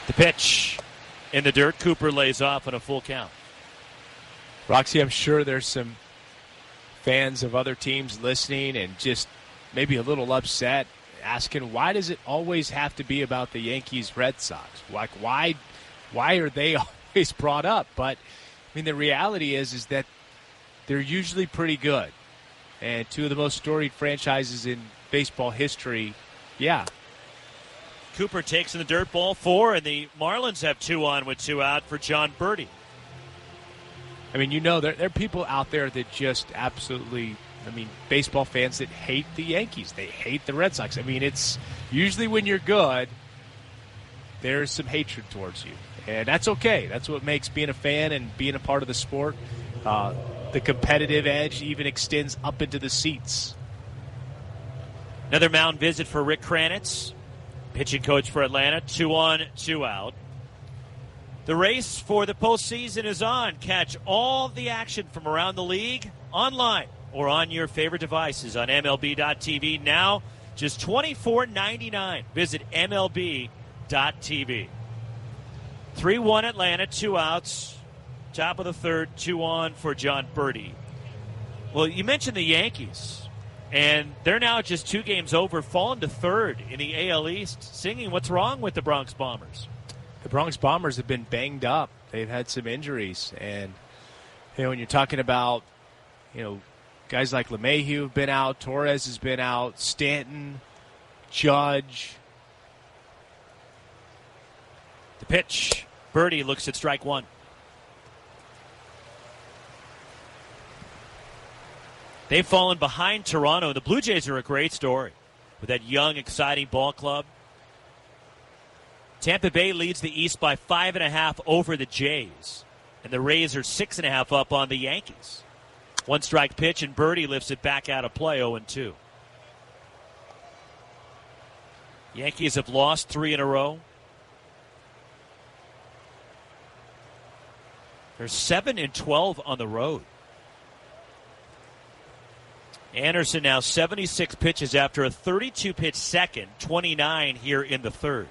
The pitch. In the dirt, Cooper lays off on a full count. Roxy, I'm sure there's some fans of other teams listening and just maybe a little upset, asking, why does it always have to be about the Yankees, Red Sox? Like, why are they always brought up? But, I mean, the reality is that they're usually pretty good. And two of the most storied franchises in baseball history, yeah. Cooper takes in the dirt, ball 4, and the Marlins have 2 on with 2 out for John Birdie. I mean, there are people out there that just absolutely, baseball fans that hate the Yankees. They hate the Red Sox. I mean, it's usually when you're good, there's some hatred towards you. And that's okay. That's what makes being a fan and being a part of the sport. The competitive edge even extends up into the seats. Another mound visit for Rick Kranitz, pitching coach for Atlanta. 2 on, 2 out. The race for the postseason is on. Catch all the action from around the league online or on your favorite devices on MLB.tv. Now, just $24.99. Visit MLB.tv. 3-1 Atlanta, 2 outs. Top of the third, 2 on for John Birdie. Well, you mentioned the Yankees, and they're now just 2 games over, falling to third in the AL East. Singing, what's wrong with the Bronx Bombers? The Bronx Bombers have been banged up. They've had some injuries. And, when you're talking about, guys like LeMahieu have been out, Torres has been out, Stanton, Judge. The pitch. Birdie looks at strike 1. They've fallen behind Toronto. The Blue Jays are a great story with that young, exciting ball club. Tampa Bay leads the East by 5.5 over the Jays. And the Rays are 6.5 up on the Yankees. 1 strike pitch, and Birdie lifts it back out of play, 0-2. Yankees have lost 3 in a row. They're 7-12 on the road. Anderson now 76 pitches after a 32-pitch second, 29 here in the third.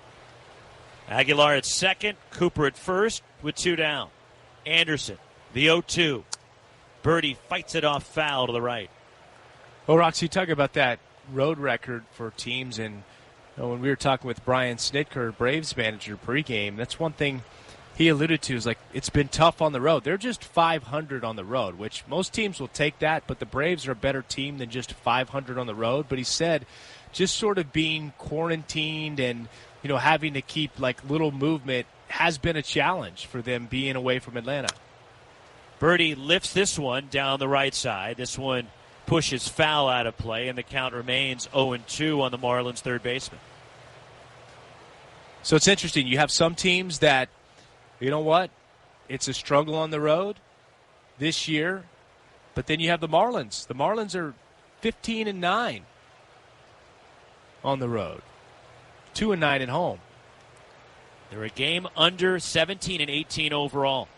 Aguilar at second, Cooper at first with 2 down. Anderson, the 0-2. Birdie fights it off foul to the right. Well, Roxy, talk about that road record for teams. And when we were talking with Brian Snitker, Braves manager, pregame, that's one thing he alluded to is it's been tough on the road. They're just 500 on the road, which most teams will take that, but the Braves are a better team than just 500 on the road. But he said just sort of being quarantined and, having to keep little movement has been a challenge for them being away from Atlanta. Birdie lifts this one down the right side. This one pushes foul out of play, and the count remains 0-2 on the Marlins third baseman. So it's interesting. You have some teams that, you know what? It's a struggle on the road this year. But then you have the Marlins. The Marlins are 15-9 on the road. 2-9 at home. They're a game under 17-18 overall.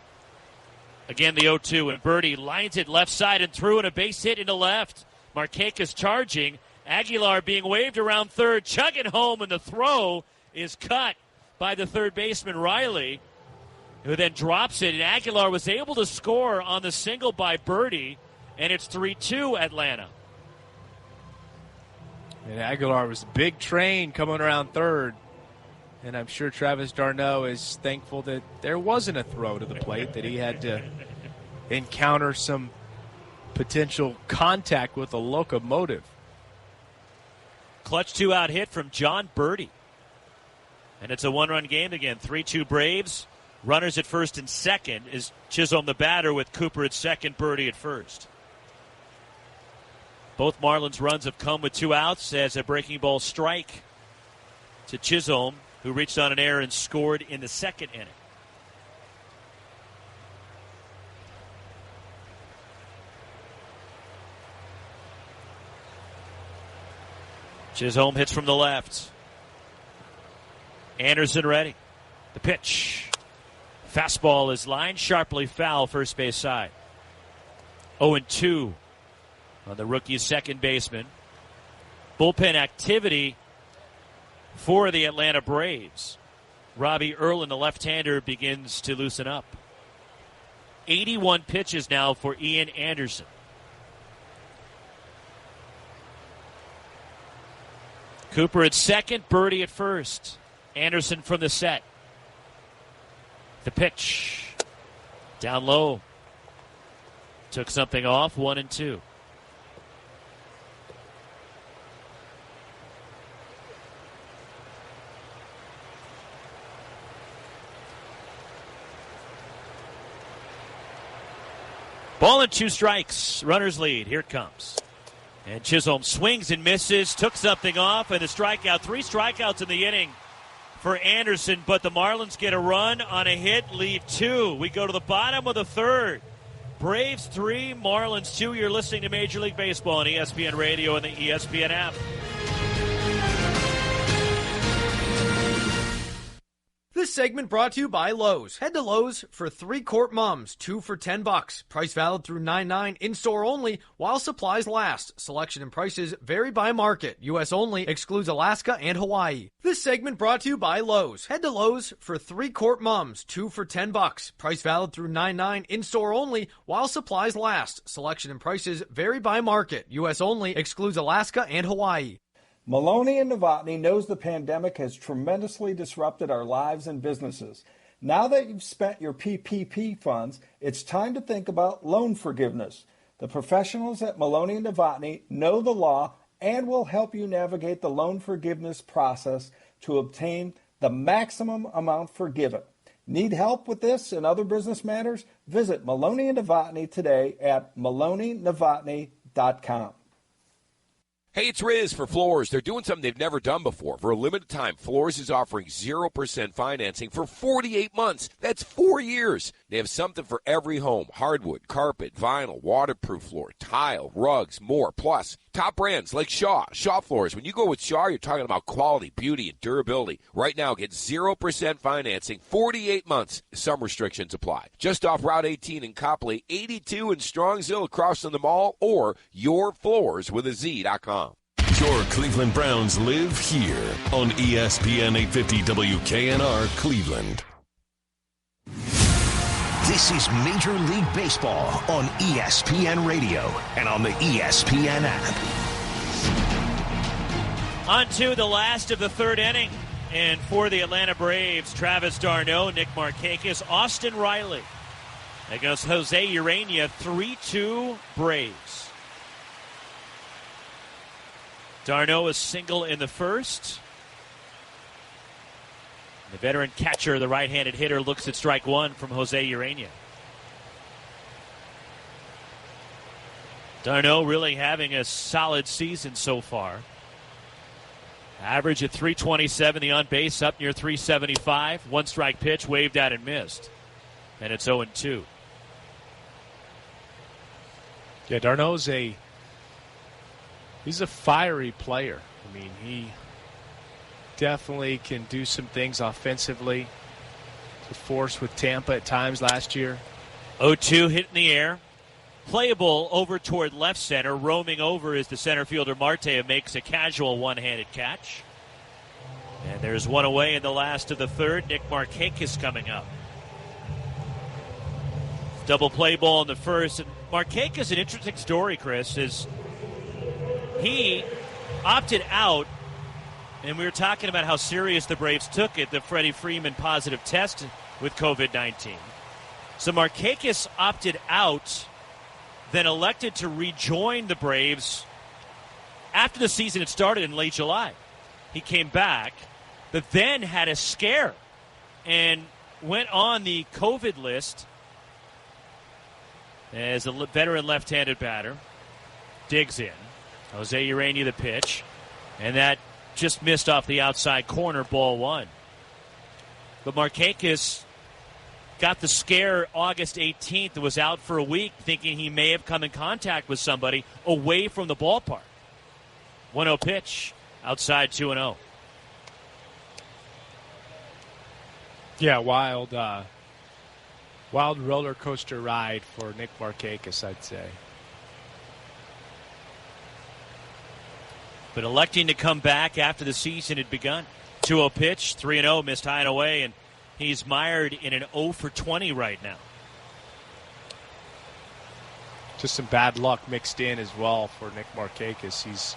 Again, the 0-2, and Birdie lines it left side and through, and a base hit into left. Markakis charging. Aguilar being waved around third, chugging home, and the throw is cut by the third baseman, Riley, who then drops it, and Aguilar was able to score on the single by Birdie, and it's 3-2 Atlanta. And Aguilar was a big train coming around third, and I'm sure Travis d'Arnaud is thankful that there wasn't a throw to the plate, that he had to encounter some potential contact with a locomotive. Clutch 2-out hit from John Birdie. And it's a 1-run game again. 3-2 Braves. Runners at first and second is Chisholm the batter with Cooper at second, Birdie at first. Both Marlins runs have come with 2 outs as a breaking ball strike to Chisholm, who reached on an error and scored in the second inning. Chisholm hits from the left. Anderson ready. The pitch. Fastball is lined sharply foul, first base side. 0-2 on the rookie's second baseman. Bullpen activity for the Atlanta Braves. Robbie Erlin, the left-hander, begins to loosen up. 81 pitches now for Ian Anderson. Cooper at second, Birdie at first. Anderson from the set. The pitch. Down low. Took something off, 1-2. Ball and 2 strikes. Runners lead. Here it comes. And Chisholm swings and misses, took something off, and a strikeout. 3 strikeouts in the inning for Anderson, but the Marlins get a run on a hit, leave 2. We go to the bottom of the third. Braves 3, Marlins 2. You're listening to Major League Baseball on ESPN Radio and the ESPN app. This segment brought to you by Lowe's. Head to Lowe's for 3-quart mums, 2 for $10. Price valid through 9/9, in-store only, while supplies last. Selection and prices vary by market. U.S. only, excludes Alaska and Hawaii. This segment brought to you by Lowe's. Head to Lowe's for 3-quart mums, 2 for $10. Price valid through 9/9, in-store only, while supplies last. Selection and prices vary by market. U.S. only, excludes Alaska and Hawaii. Maloney and Novotny knows the pandemic has tremendously disrupted our lives and businesses. Now that you've spent your PPP funds, it's time to think about loan forgiveness. The professionals at Maloney and Novotny know the law and will help you navigate the loan forgiveness process to obtain the maximum amount forgiven. Need help with this and other business matters? Visit Maloney and Novotny today at maloneynovotny.com. Hey, it's Riz for Floors. They're doing something they've never done before. For a limited time, Floors is offering 0% financing for 48 months. That's 4 years. They have something for every home. Hardwood, carpet, vinyl, waterproof floor, tile, rugs, more. Plus, top brands like Shaw Floors. When you go with Shaw, you're talking about quality, beauty, and durability. Right now, get 0% financing, 48 months. Some restrictions apply. Just off Route 18 in Copley, 82 in Strongsville across from the mall, or yourfloorswithaz.com. Your Cleveland Browns live here on ESPN 850 WKNR Cleveland. This is Major League Baseball on ESPN Radio and on the ESPN app. On to the last of the third inning. And for the Atlanta Braves, Travis d'Arnaud, Nick Markakis, Austin Riley against Jose Urania, 3-2 Braves. d'Arnaud is single in the first. The veteran catcher, the right-handed hitter, looks at strike one from Jose Urania. d'Arnaud really having a solid season so far. Average at 327, the on-base up near 375. One strike pitch, waved out and missed. And it's 0-2. Yeah, d'Arnaud's he's a fiery player. I mean, he definitely can do some things offensively. The force with Tampa at times last year. 0-2 hit in the air. Playable over toward left center. Roaming over is the center fielder Marte, makes a casual one-handed catch. And there's one away in the last of the third. Nick Markakis coming up. Double play ball in the first. And Markakis, an interesting story, Chris, is he opted out, and we were talking about how serious the Braves took it, the Freddie Freeman positive test with COVID-19. So Markakis opted out, then elected to rejoin the Braves after the season had started in late July. He came back, but then had a scare and went on the COVID list as a veteran left-handed batter. Digs in. Jose Urania the pitch, and that just missed off the outside corner, ball one. But Markakis got the scare August 18th and was out for a week, thinking he may have come in contact with somebody away from the ballpark. 1-0 pitch, outside 2-0. Yeah, wild roller coaster ride for Nick Markakis, I'd say. But electing to come back after the season had begun. 2-0 pitch, 3-0, missed high and away, and he's mired in an 0 for 20 right now. Just some bad luck mixed in as well for Nick Markakis. He's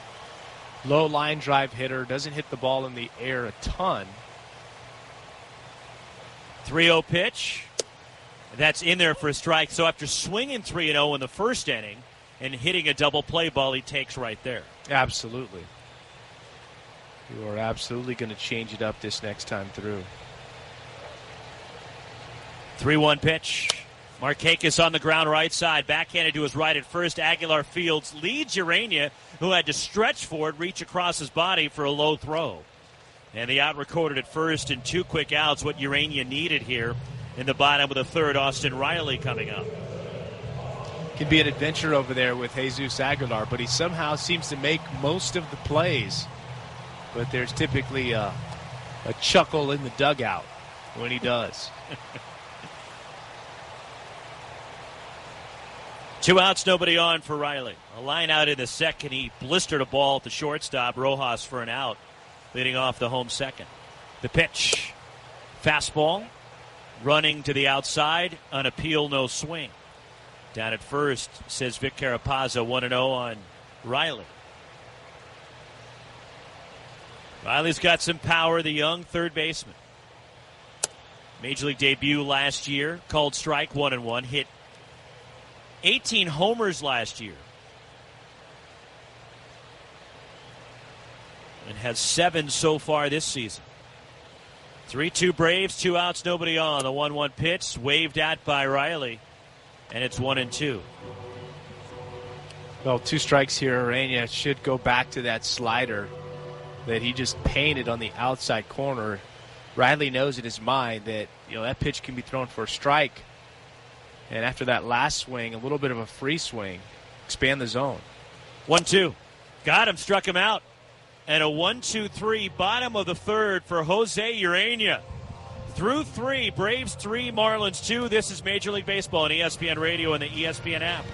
low line drive hitter, doesn't hit the ball in the air a ton. 3-0 pitch. That's in there for a strike. So after swinging 3-0 in the first inning and hitting a double play ball, he takes right there. Absolutely. You are absolutely going to change it up this next time through. 3-1 pitch. Markakis on the ground right side. Backhanded to his right at first. Aguilar Fields leads Urania, who had to stretch for it, reach across his body for a low throw. And the out recorded at first and 2 quick outs, what Urania needed here in the bottom of the third. Austin Riley coming up. Can be an adventure over there with Jesus Aguilar, but he somehow seems to make most of the plays. But there's typically a chuckle in the dugout when he does. 2 outs, nobody on for Riley. A line out in the second. He blistered a ball at the shortstop. Rojas for an out, leading off the home second. The pitch. Fastball. Running to the outside. An appeal, no swing. Down at first, says Vic Carapazza, 1-0 on Riley. Riley's got some power, the young third baseman. Major League debut last year. Called strike, 1-1. Hit 18 homers last year. And has 7 so far this season. 3-2 Braves, 2 outs, nobody on. The 1-1 pitch, waved at by Riley, and it's 1-2. Well, 2 strikes here. Urania should go back to that slider that he just painted on the outside corner. Riley knows in his mind that that pitch can be thrown for a strike. And after that last swing, a little bit of a free swing, expand the zone. 1-2. Got him, struck him out. And a 1-2-3, bottom of the third for Jose Urania. Through 3, Braves 3, Marlins 2. This is Major League Baseball on ESPN Radio and the ESPN app.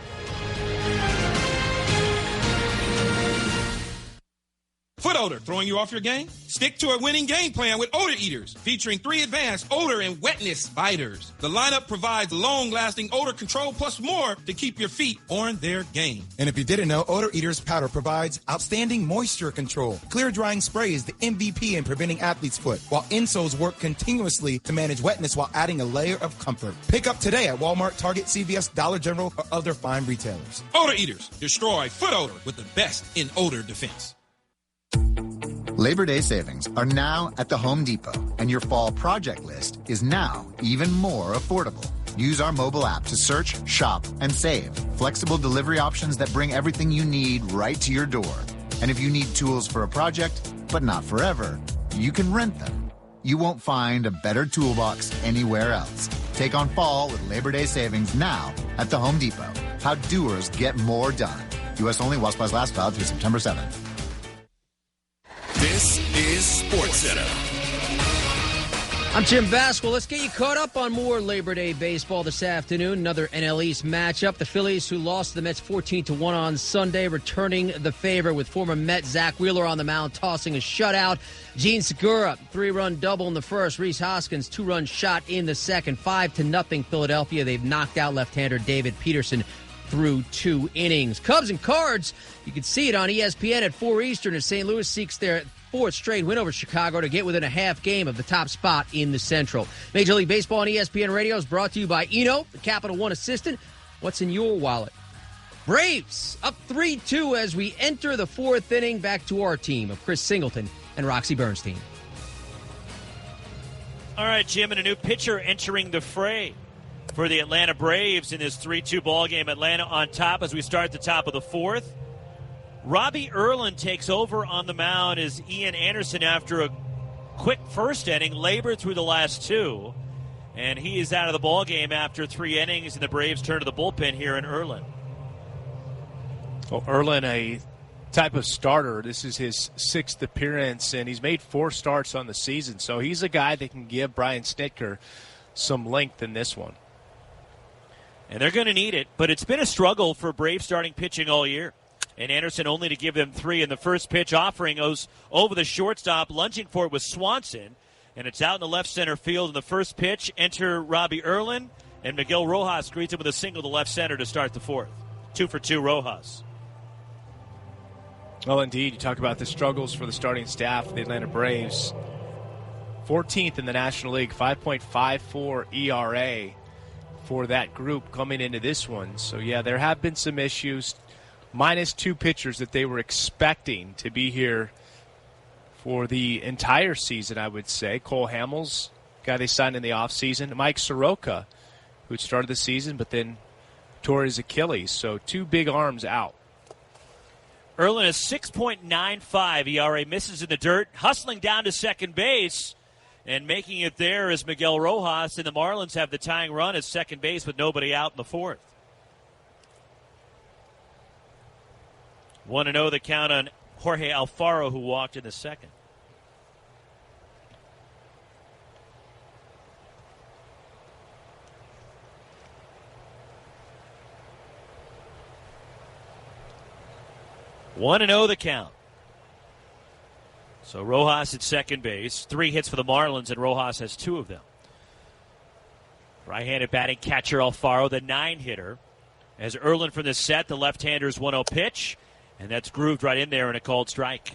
Foot odor throwing you off your game? Stick to a winning game plan with Odor Eaters, featuring 3 advanced odor and wetness fighters. The lineup provides long-lasting odor control plus more to keep your feet on their game. And if you didn't know, Odor Eaters powder provides outstanding moisture control. Clear drying spray is the MVP in preventing athlete's foot, while insoles work continuously to manage wetness while adding a layer of comfort. Pick up today at Walmart, Target, CVS, Dollar General, or other fine retailers. Odor Eaters, destroy foot odor with the best in odor defense. Labor Day savings are now at the Home Depot, and your fall project list is now even more affordable. Use our mobile app to search, shop, and save. Flexible delivery options that bring everything you need right to your door. And if you need tools for a project, but not forever, you can rent them. You won't find a better toolbox anywhere else. Take on fall with Labor Day savings now at the Home Depot. How doers get more done. U.S. only, while supplies last, valid through September 7th. This is SportsCenter. I'm Jim Vasquez. Let's get you caught up on more Labor Day baseball this afternoon. Another NL East matchup. The Phillies, who lost to the Mets 14-1 on Sunday, returning the favor with former Met Zach Wheeler on the mound, tossing a shutout. Gene Segura, 3-run double in the first. Rhys Hoskins, 2-run shot in the second. 5-0 Philadelphia. They've knocked out left-hander David Peterson through 2 innings. Cubs and Cards, you can see it on ESPN at 4 Eastern as St. Louis seeks their 4th straight win over Chicago to get within a half game of the top spot in the Central. Major League Baseball on ESPN Radio is brought to you by Eno, the Capital One assistant. What's in your wallet? Braves up 3-2 as we enter the 4th inning. Back to our team of Chris Singleton and Roxy Bernstein. All right, Jim, and a new pitcher entering the fray for the Atlanta Braves in this 3-2 ball game. Atlanta on top as we start the top of the 4th. Robbie Erlin takes over on the mound as Ian Anderson, after a quick first inning, labored through the last 2. And he is out of the ball game after 3 innings, and the Braves turn to the bullpen here in Erlin. Well, Erlin, a type of starter. This is his 6th appearance, and he's made 4 starts on the season. So he's a guy that can give Brian Snitker some length in this one. And they're going to need it, but it's been a struggle for Braves starting pitching all year. And Anderson only to give them 3 in the first pitch. Offering goes over the shortstop. Lunging for it was Swanson. And it's out in the left center field in the first pitch. Enter Robbie Erlin. And Miguel Rojas greets him with a single to left center to start the 4th. 2 for 2 Rojas. Well, indeed. You talk about the struggles for the starting staff of the Atlanta Braves. 14th in the National League, 5.54 ERA for that group coming into this one. So, yeah, there have been some issues. Minus 2 pitchers that they were expecting to be here for the entire season, I would say. Cole Hamels, guy they signed in the offseason. Mike Soroka, who started the season but then tore his Achilles. So 2 big arms out. Erlin is 6.95 ERA, misses in the dirt, hustling down to second base, and making it there is Miguel Rojas, and the Marlins have the tying run at second base with nobody out in the 4th. 1-0 the count on Jorge Alfaro, who walked in the 2nd. One and 0 the count. So Rojas at second base. 3 hits for the Marlins, and Rojas has 2 of them. Right-handed batting catcher Alfaro, the 9-hitter. As Erlin from the set, the left-hander's 1-0 pitch. And that's grooved right in there in a called strike.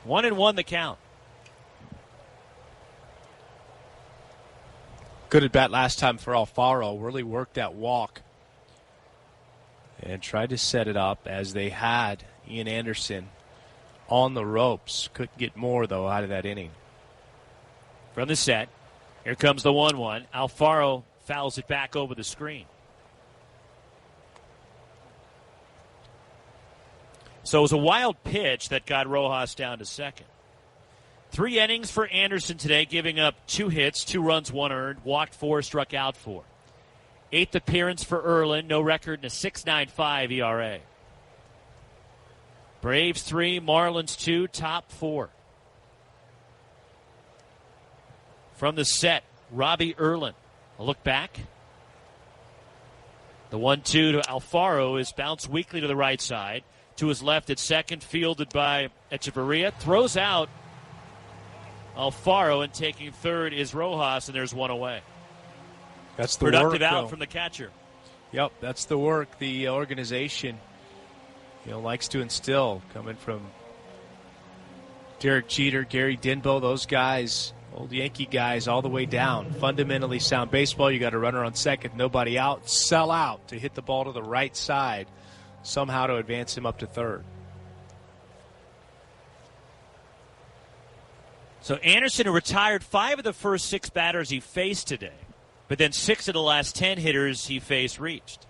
1-1 the count. Good at bat last time for Alfaro. Really worked that walk. And tried to set it up as they had Ian Anderson on the ropes. Couldn't get more, though, out of that inning. From the set, here comes the 1-1. Alfaro fouls it back over the screen. So it was a wild pitch that got Rojas down to second. 3 innings for Anderson today, giving up 2 hits, 2 runs, 1 earned, walked 4, struck out 4. 8th appearance for Erlin, no record in a 6.95 ERA. Braves 3, Marlins 2, top 4. From the set, Robbie Erlin. A look back. The 1-2 to Alfaro is bounced weakly to the right side. To his left at second, fielded by Echeverria. Throws out Alfaro, and taking third is Rojas, and there's 1 away. That's the productive work, out though. From the catcher. Yep, that's the work the organization likes to instill, coming from Derek Jeter, Gary Denbo, those guys, old Yankee guys, all the way down. Fundamentally sound baseball. You got a runner on second, nobody out, sell out to hit the ball to the right side, somehow to advance him up to third. So Anderson retired 5 of the first 6 batters he faced today. But then 6 of the last 10 hitters he faced reached.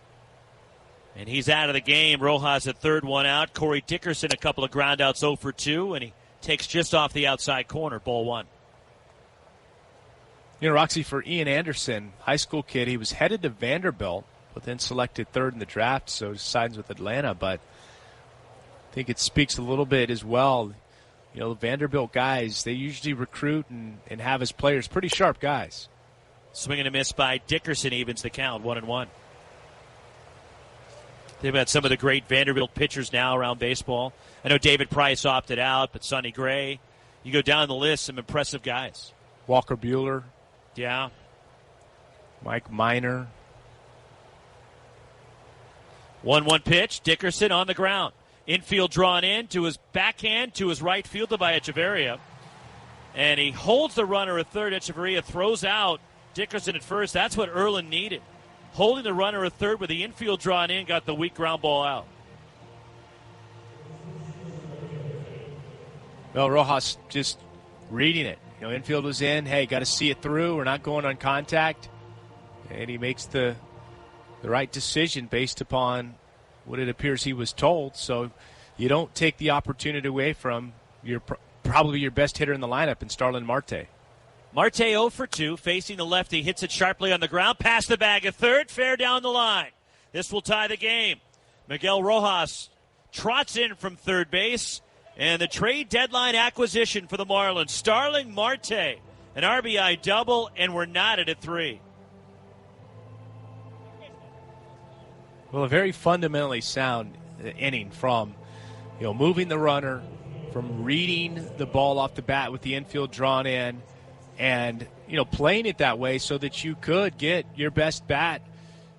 And he's out of the game. Rojas at third, 1 out. Corey Dickerson a couple of groundouts 0 for 2, and he takes just off the outside corner, ball 1. Roxy, for Ian Anderson, high school kid, he was headed to Vanderbilt, but then selected 3rd in the draft, so he signs with Atlanta. But I think it speaks a little bit as well. The Vanderbilt guys, they usually recruit and have as players pretty sharp guys. Swing and a miss by Dickerson evens the count, 1-1. They've had some of the great Vanderbilt pitchers now around baseball. I know David Price opted out, but Sonny Gray. You go down the list, some impressive guys. Walker Buehler. Yeah. Mike Minor. 1-1 pitch. Dickerson on the ground. Infield drawn in to his backhand, to his right, fielded by Echeverria. And he holds the runner at third. Echeverria throws out Dickerson at first. That's what Erlin needed. Holding the runner at third with the infield drawn in, got the weak ground ball out. Well, Rojas just reading it. Infield was in. Hey, got to see it through. We're not going on contact. And he makes the right decision based upon what it appears he was told. So you don't take the opportunity away from probably your best hitter in the lineup in Starlin Marte. Marte 0 for 2, facing the lefty, hits it sharply on the ground, past the bag at third, fair down the line. This will tie the game. Miguel Rojas trots in from third base, and the trade deadline acquisition for the Marlins, Starling Marte, an RBI double, and we're knotted at 3. Well, a very fundamentally sound inning from, moving the runner, from reading the ball off the bat with the infield drawn in, and, playing it that way so that you could get your best bat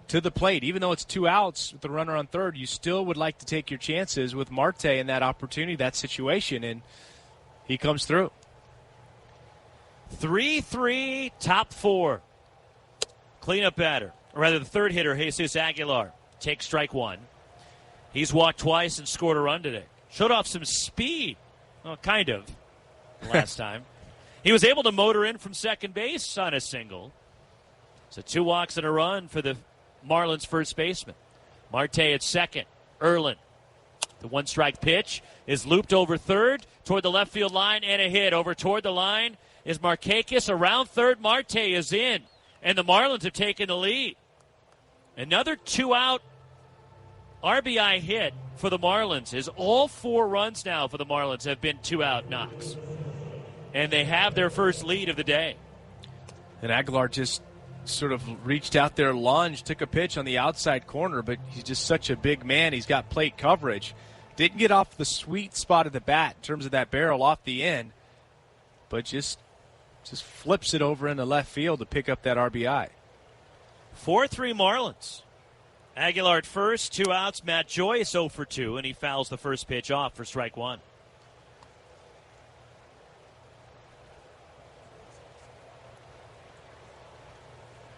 to the plate. Even though it's 2 outs with the runner on third, you still would like to take your chances with Marte in that opportunity, that situation, and he comes through. 3-3, top 4. Cleanup batter, or rather the third hitter, Jesus Aguilar, takes strike 1. He's walked twice and scored a run today. Showed off some speed. Well, kind of, last time. He was able to motor in from second base on a single. So 2 walks and a run for the Marlins first baseman. Marte at second. Erlin. The 1-strike pitch is looped over third toward the left field line and a hit. Over toward the line is Markakis. Around third, Marte is in. And the Marlins have taken the lead. Another 2-out RBI hit for the Marlins is all 4 runs now for the Marlins have been 2-out knocks. And they have their first lead of the day. And Aguilar just sort of reached out there, lunged, took a pitch on the outside corner, but he's just such a big man. He's got plate coverage. Didn't get off the sweet spot of the bat in terms of that barrel off the end, but just flips it over into left field to pick up that RBI. 4-3 Marlins. Aguilar at first, 2 outs. Matt Joyce 0 for 2, and he fouls the first pitch off for strike 1.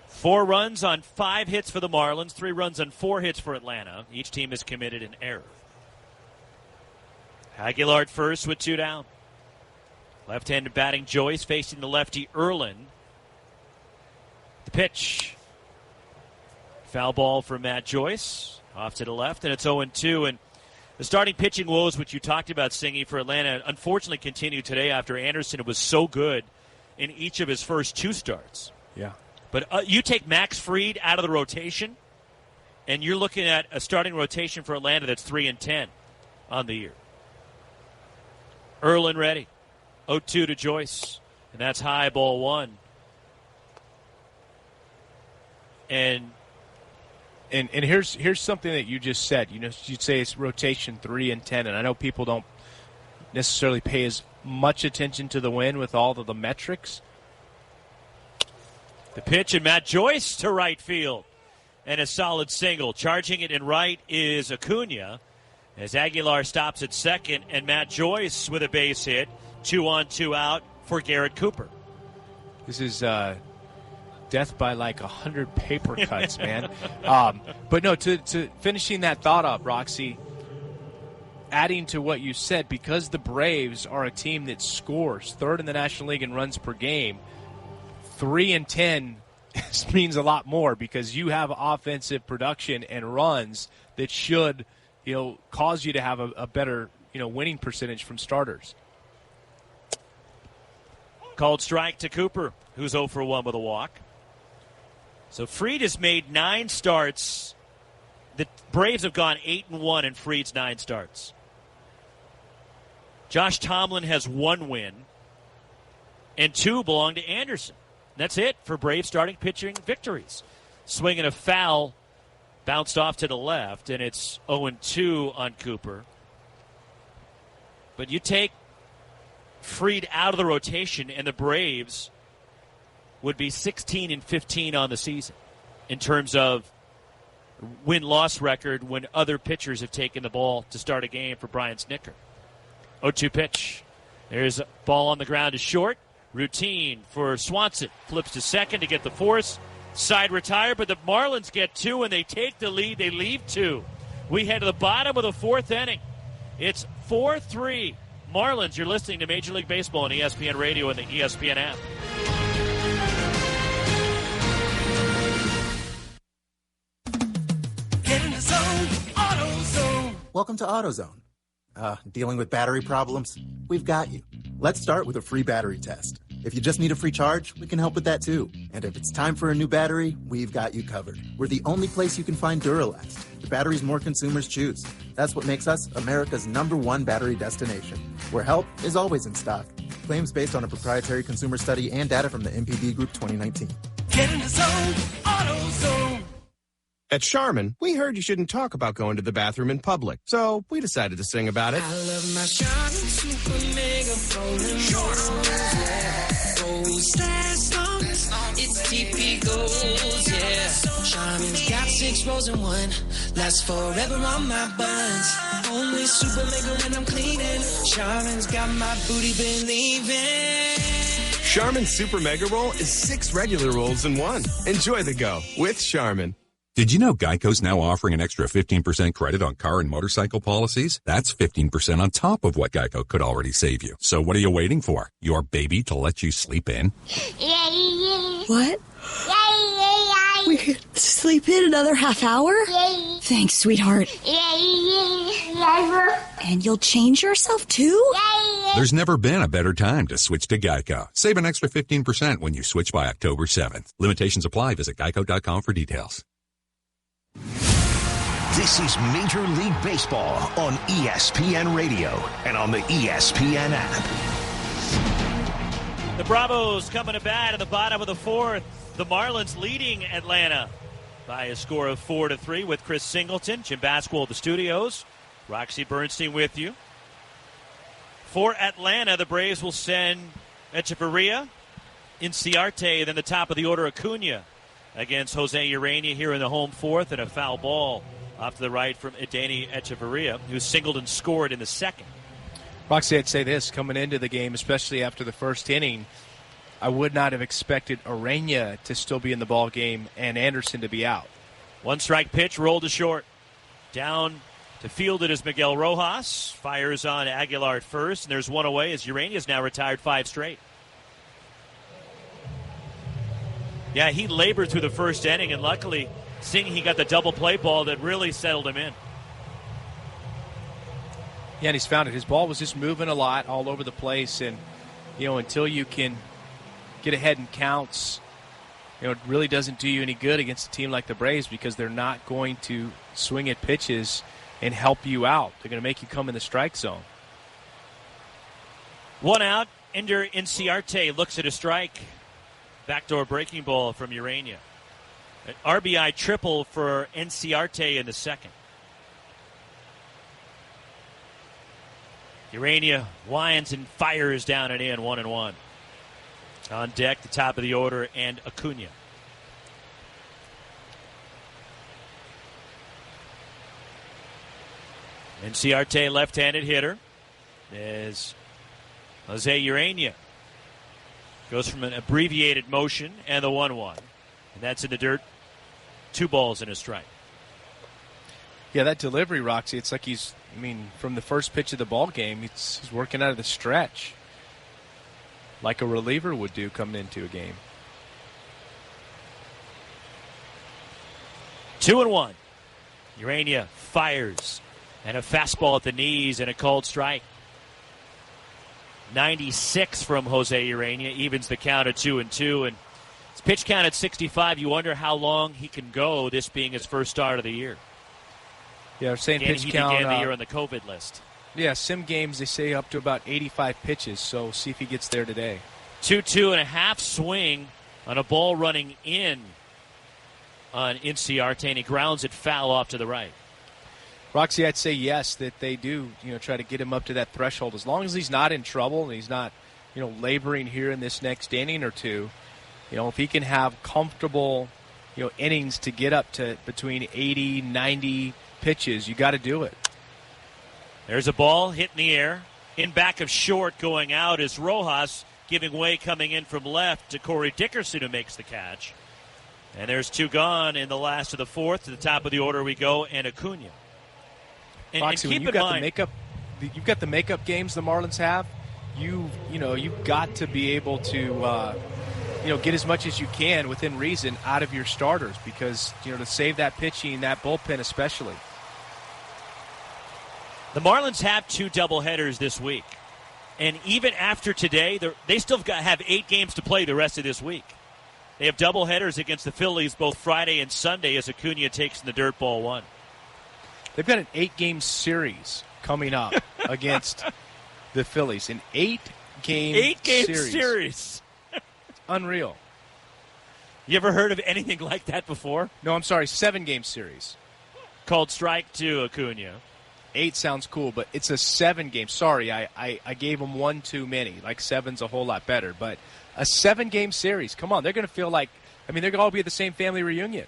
Four runs on 5 hits for the Marlins, 3 runs on 4 hits for Atlanta. Each team has committed an error. Aguilar at first with 2 down. Left-handed batting Joyce facing the lefty Erlin. The pitch. Foul ball for Matt Joyce. Off to the left, and it's 0-2. And the starting pitching woes, which you talked about, Singy, for Atlanta, unfortunately continued today after Anderson was so good in each of his first 2 starts. Yeah. But you take Max Fried out of the rotation, and you're looking at a starting rotation for Atlanta that's 3-10 on the year. Erlin ready. 0-2 to Joyce, and that's high, ball 1. And here's something that you just said. You'd say it's rotation 3-10, and I know people don't necessarily pay as much attention to the win with all of the metrics. The pitch, and Matt Joyce to right field. And a solid single. Charging it in right is Acuna as Aguilar stops at second, and Matt Joyce with a base hit. 2 on, 2 out for Garrett Cooper. This is death by like 100 paper cuts, man. But no, to finishing that thought up, Roxy, adding to what you said, because the Braves are a team that scores 3rd in the National League in runs per game, 3-10 means a lot more because you have offensive production and runs that should, cause you to have a better, winning percentage from starters. Called strike to Cooper, who's 0 for 1 with a walk. So Fried has made 9 starts. The Braves have gone 8-1 in Fried's 9 starts. Josh Tomlin has 1 win, and 2 belong to Anderson. That's it for Braves starting pitching victories. Swinging a foul, bounced off to the left, and it's 0-2 on Cooper. But you take Fried out of the rotation, and the Braves would be 16-15 on the season in terms of win-loss record when other pitchers have taken the ball to start a game for Brian Snitker. 0-2 pitch. There's a ball on the ground to short. Routine for Swanson. Flips to second to get the force. Side retire, but the Marlins get 2 and they take the lead. They leave 2. We head to the bottom of the 4th inning. It's 4-3 Marlins. You're listening to Major League Baseball on ESPN Radio and the ESPN app. Get in the zone, AutoZone. Welcome to AutoZone. Dealing with battery problems? We've got you. Let's start with a free battery test. If you just need a free charge, we can help with that too. And if it's time for a new battery, we've got you covered. We're the only place you can find Duralast, the batteries more consumers choose. That's what makes us America's #1 battery destination, where help is always in stock. Claims based on a proprietary consumer study and data from the MPD Group 2019. Get in the zone, AutoZone. At Charmin, we heard you shouldn't talk about going to the bathroom in public, so we decided to sing about it. I love my Charmin Super Mega Gold last long. It's TP Gold, yeah. Charmin's got 6 rolls in one. Lasts forever on my buns. Only Super Mega when I'm cleaning. Charmin's got my booty believing. Charmin Super Mega Roll is 6 regular rolls in one. Enjoy the go with Charmin. Did you know Geico's now offering an extra 15% credit on car and motorcycle policies? That's 15% on top of what Geico could already save you. So what are you waiting for? Your baby to let you sleep in? What? We could sleep in another half hour? Thanks, sweetheart. And you'll change yourself too? There's never been a better time to switch to Geico. Save an extra 15% when you switch by October 7th. Limitations apply. Visit geico.com for details. This is Major League Baseball on ESPN Radio and on the ESPN app. The Bravos coming to bat in the bottom of the 4th. The Marlins leading Atlanta by a score of 4-3 with Chris Singleton. Jim Basquill at the studios. Roxy Bernstein with you. For Atlanta, the Braves will send Echeverria, Inciarte, then the top of the order, Acuna, against Jose Urania here in the home 4th, and a foul ball off to the right from Edeni Echeverria, who singled and scored in the 2nd. Roxy, I'd say this, coming into the game, especially after the first inning, I would not have expected Urania to still be in the ball game and Anderson to be out. 1-strike pitch, rolled to short. Down to field it is Miguel Rojas. Fires on Aguilar at first, and there's one away as Urania's now retired 5 straight. Yeah, he labored through the first inning, and luckily, seeing he got the double play ball that really settled him in. Yeah, and he's found it. His ball was just moving a lot all over the place, and, until you can get ahead in counts, it really doesn't do you any good against a team like the Braves because they're not going to swing at pitches and help you out. They're going to make you come in the strike zone. 1 out. Ender Inciarte looks at a strike. Backdoor breaking ball from Urania. An RBI triple for Inciarte in the 2nd. Urania winds and fires down and in, 1-1. On deck, the top of the order, and Acuna. Inciarte, left-handed hitter, as Jose Urania goes from an abbreviated motion and the 1-1. And that's in the dirt. 2 balls and a strike. Yeah, that delivery, Roxy, it's like from the first pitch of the ball game, he's working out of the stretch like a reliever would do coming into a game. 2-1. Urania fires. And a fastball at the knees and a called strike. 96 from Jose Urania, evens the count at 2-2. And his pitch count at 65. You wonder how long he can go, this being his first start of the year. Yeah, they're saying Again, pitch he count. began the year on the COVID list. Yeah, sim games, they say up to about 85 pitches, so see if he gets there today. 2-2.5 swing on a ball running in on Inciarte, and he grounds it foul off to the right. Roxy, I'd say yes, that they do, try to get him up to that threshold. As long as he's not in trouble and he's not, laboring here in this next inning or two, if he can have comfortable, innings to get up to between 80, 90 pitches, you got to do it. There's a ball hit in the air. In back of short going out is Rojas, giving way coming in from left to Corey Dickerson, who makes the catch. And there's 2 gone in the last of the 4th. To the top of the order we go, and Acuna. Roxy, when you've got the makeup games the Marlins have, you've got to be able to get as much as you can within reason out of your starters because to save that pitching, that bullpen especially. The Marlins have 2 doubleheaders this week, and even after today, they still have 8 games to play the rest of this week. They have doubleheaders against the Phillies both Friday and Sunday as Acuna takes in the dirt ball 1. They've got an 8-game series coming up against the Phillies. An 8-game series. Unreal. You ever heard of anything like that before? No, I'm sorry, 7-game series. Called strike 2, Acuna. 8 sounds cool, but it's a 7-game. Sorry, I gave them 1 too many. Like 7's a whole lot better. But a 7-game series, come on, they're going to feel like, they're going to all be at the same family reunion.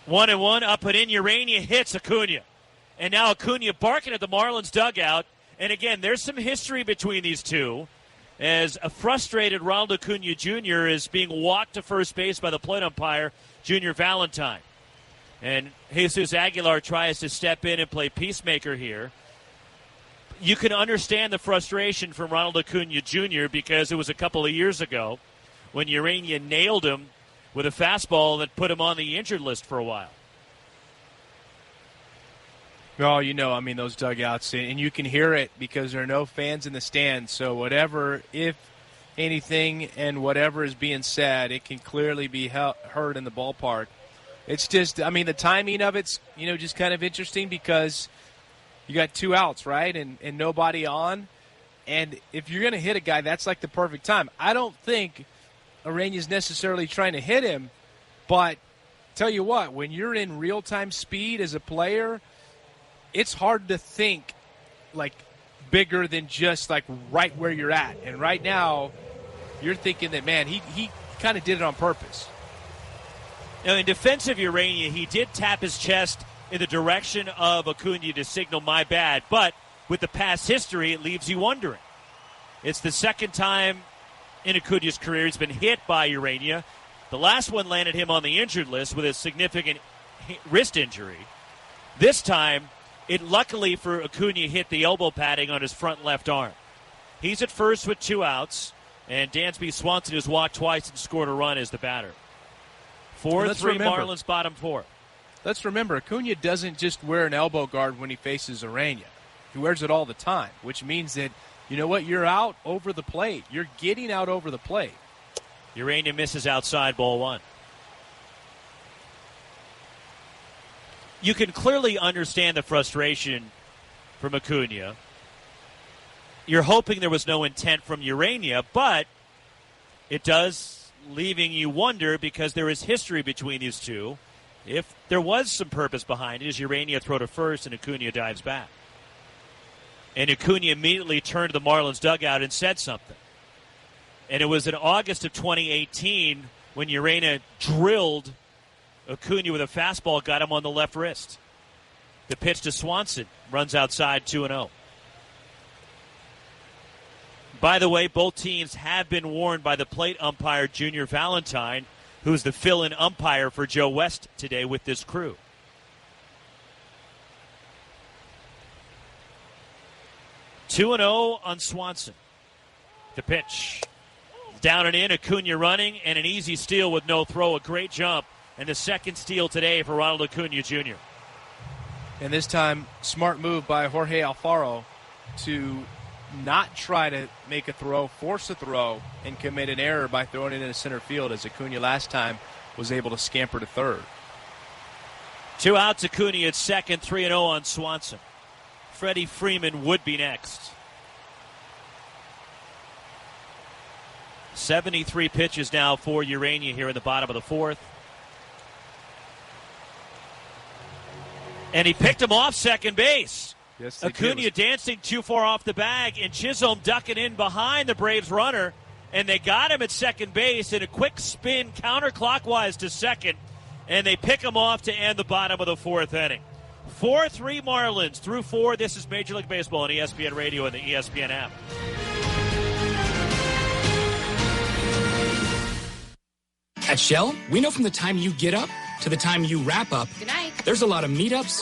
1-1, up and in, Urania hits Acuna. And now Acuna barking at the Marlins dugout. And again, there's some history between these two, as a frustrated Ronald Acuna Jr. is being walked to first base by the plate umpire, Junior Valentine. And Jesus Aguilar tries to step in and play peacemaker here. You can understand the frustration from Ronald Acuna Jr. because it was a couple of years ago when Urania nailed him with a fastball that put him on the injured list for a while. Oh, those dugouts, and you can hear it because there are no fans in the stands. So whatever, if anything, and whatever is being said, it can clearly be heard in the ballpark. It's just, the timing of it's, just kind of interesting because you got 2 outs, right, and nobody on. And if you're going to hit a guy, that's like the perfect time. I don't think Urania's necessarily trying to hit him, but tell you what, when you're in real-time speed as a player, it's hard to think like bigger than just like right where you're at. And right now, you're thinking that, man, he kind of did it on purpose. Now, in defense of Urania, he did tap his chest in the direction of Acuna to signal my bad. But with the past history, it leaves you wondering. It's the second time in Acuna's career he's been hit by Urania. The last one landed him on the injured list with a significant wrist injury. This time, it luckily for Acuna hit the elbow padding on his front left arm. He's at first with 2 outs, and Dansby Swanson has walked twice and scored a run as the batter. 4-3 Marlins bottom 4. Let's remember, Acuna doesn't just wear an elbow guard when he faces Urania. He wears it all the time, which means that, you're out over the plate. You're getting out over the plate. Urania misses outside, ball 1. You can clearly understand the frustration from Acuna. You're hoping there was no intent from Urania, but it does leaving you wonder because there is history between these two. If there was some purpose behind it, is Urania throw to first and Acuna dives back. And Acuna immediately turned to the Marlins dugout and said something. And it was in August of 2018 when Urania drilled Acuna with a fastball, got him on the left wrist. The pitch to Swanson runs outside 2-0. By the way, both teams have been warned by the plate umpire, Junior Valentine, who's the fill-in umpire for Joe West today with this crew. 2-0 on Swanson. The pitch. Down and in, Acuna running, and an easy steal with no throw. A great jump. And the second steal today for Ronald Acuna Jr. And this time, smart move by Jorge Alfaro to not try to make a throw, force a throw, and commit an error by throwing it into center field, as Acuna last time was able to scamper to third. 2 outs, Acuna at second, 3-0 on Swanson. Freddie Freeman would be next. 73 pitches now for Urania here in the bottom of the 4th. And he picked him off second base. Yes, Acuna dancing too far off the bag, and Chisholm ducking in behind the Braves runner. And they got him at second base in a quick spin counterclockwise to second. And they pick him off to end the bottom of the 4th inning. 4-3 Marlins through 4. This is Major League Baseball on ESPN Radio and the ESPN app. At Shell, we know from the time you get up to the time you wrap up, good night, there's a lot of meetups,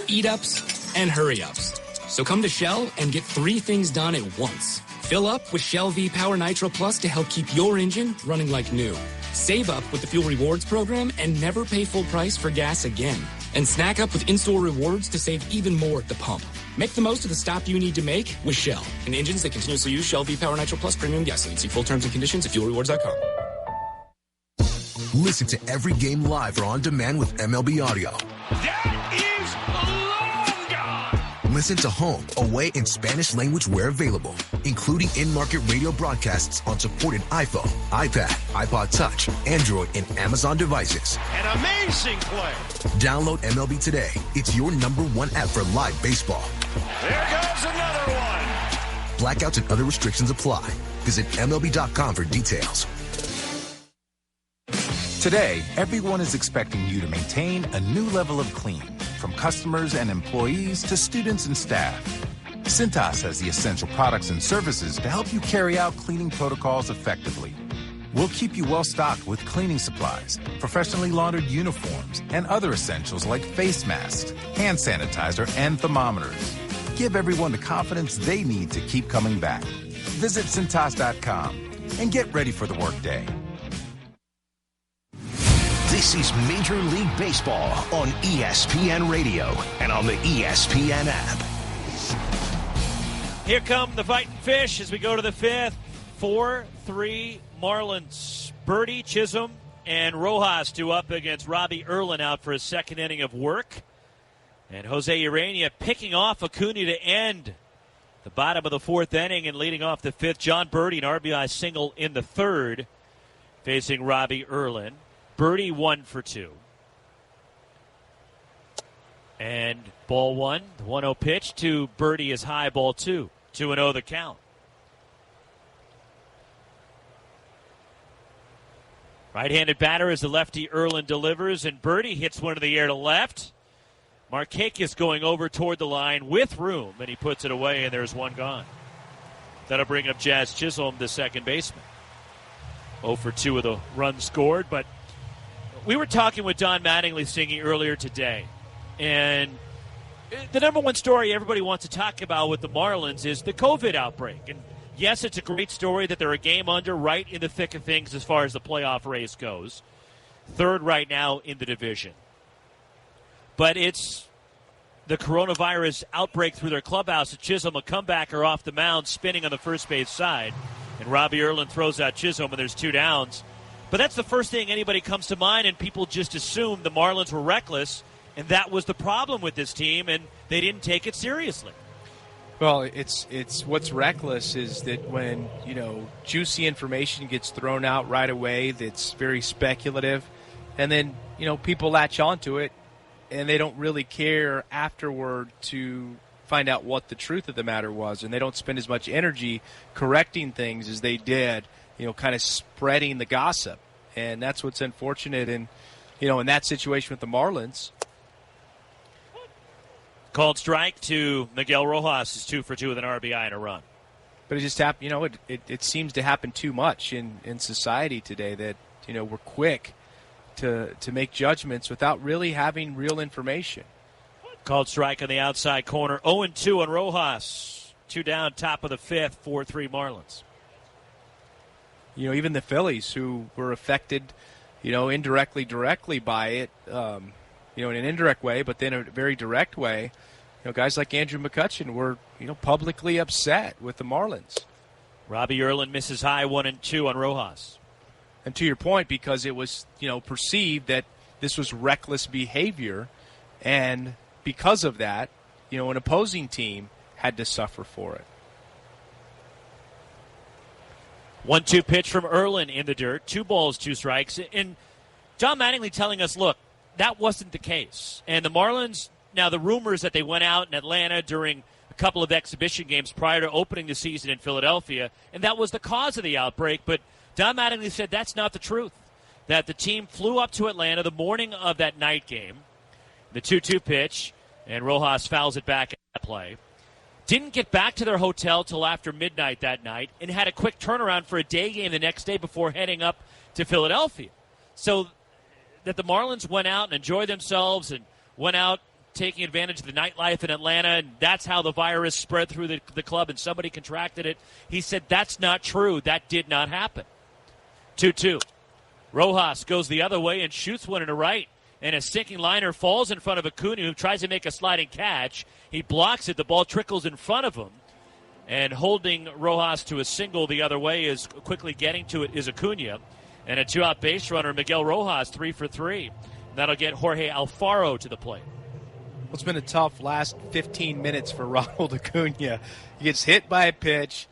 eat-ups, and hurry-ups. So come to Shell and get 3 things done at once. Fill up with Shell V-Power Nitro Plus to help keep your engine running like new. Save up with the Fuel Rewards program and never pay full price for gas again. And snack up with in-store rewards to save even more at the pump. Make the most of the stop you need to make with Shell. And engines that continuously use Shell V-Power Nitro Plus Premium Gasoline. See full terms and conditions at fuelrewards.com. Listen to every game live or on demand with MLB Audio. That is long gone. listen to home, away, and Spanish language where available, including in-market radio broadcasts on supported iPhone, iPad, iPod Touch, Android, and Amazon devices. An amazing play. Download MLB Today. It's your #1 app for live baseball. There goes another one. Blackouts and other restrictions apply. Visit MLB.com for details. Today, everyone is expecting you to maintain a new level of clean, from customers and employees to students and staff. Cintas has the essential products and services to help you carry out cleaning protocols effectively. We'll keep you well stocked with cleaning supplies, professionally laundered uniforms, and other essentials like face masks, hand sanitizer, and thermometers. Give everyone the confidence they need to keep coming back. Visit Cintas.com and get ready for the workday. This is Major League Baseball on ESPN Radio and on the ESPN app. Here come the Fighting Fish as we go to the fifth. 4-3 Marlins. Birdie, Chisholm, and Rojas due up against Robbie Erlin out for his second inning of work. And Jose Urania picking off Acuna to end the bottom of the fourth inning and leading off the fifth. John Birdie, an RBI single in the third, facing Robbie Erlin. Birdie 1 for 2. And ball one, the 1-0 pitch to Birdie is high, ball 2. 2-0 the count. Right-handed batter as the lefty Erlin delivers, and Birdie hits one in the air to left. Markakis going over toward the line with room, and he puts it away, and there's one gone. That'll bring up Jazz Chisholm, the second baseman. 0 for 2 of the runs scored, but we were talking with Don Mattingly singing earlier today, and the number one story everybody wants to talk about with the Marlins is the COVID outbreak. And yes, it's a great story that they're a game under, right in the thick of things as far as the playoff race goes. Third right now in the division. But it's the coronavirus outbreak through their clubhouse. Chisholm, a comebacker off the mound, spinning on the first base side. And Robbie Erlin throws out Chisholm, and there's 2 downs. But that's the first thing anybody comes to mind, and people just assume the Marlins were reckless, and that was the problem with this team, and they didn't take it seriously. Well, it's what's reckless is that when, juicy information gets thrown out right away that's very speculative, and then, people latch onto it, and they don't really care afterward to find out what the truth of the matter was, and they don't spend as much energy correcting things as they did, kind of spreading the gossip. And that's what's unfortunate in that situation with the Marlins. Called strike to Miguel Rojas is 2 for 2 with an RBI and a run. But it just happened, it seems to happen too much in society today that, we're quick to make judgments without really having real information. Called strike on the outside corner. 0-2 on Rojas. 2 down, top of the fifth, 4-3 Marlins. Even the Phillies, who were affected, indirectly, directly by it, in an indirect way, but then a very direct way. Guys like Andrew McCutchen were, publicly upset with the Marlins. Robbie Erlin misses high, 1-2 on Rojas. And to your point, because it was, perceived that this was reckless behavior, and because of that, an opposing team had to suffer for it. 1-2 pitch from Erlin in the dirt. 2 balls, 2 strikes. And John Mattingly telling us, look, that wasn't the case. And the Marlins, now the rumors that they went out in Atlanta during a couple of exhibition games prior to opening the season in Philadelphia, and that was the cause of the outbreak. But Don Mattingly said that's not the truth, that the team flew up to Atlanta the morning of that night game, the 2-2 pitch, and Rojas fouls it back at play. Didn't get back to their hotel till after midnight that night and had a quick turnaround for a day game the next day before heading up to Philadelphia. So that the Marlins went out and enjoyed themselves and went out taking advantage of the nightlife in Atlanta, and that's how the virus spread through the club and somebody contracted it. He said that's not true. That did not happen. 2-2. Rojas goes the other way and shoots one in the right. And a sinking liner falls in front of Acuna, who tries to make a sliding catch. He blocks it. The ball trickles in front of him. And holding Rojas to a single the other way is quickly getting to it is Acuna. And a 2-out base runner, Miguel Rojas, 3 for 3. That'll get Jorge Alfaro to the plate. It's been a tough last 15 minutes for Ronald Acuna. He gets hit by a pitch,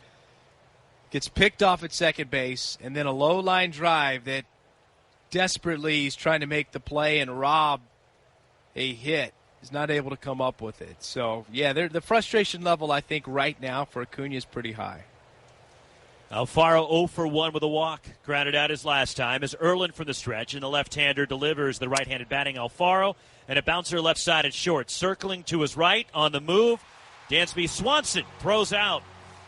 gets picked off at second base, and then a low-line drive that desperately he's trying to make the play and rob a hit. He's not able to come up with it. So, yeah, the frustration level, I think, right now for Acuna is pretty high. Alfaro 0 for 1 with a walk. Grounded out his last time as Erlin from the stretch, and the left-hander delivers the right-handed batting Alfaro, and a bouncer left side at short. Circling to his right on the move. Dansby Swanson throws out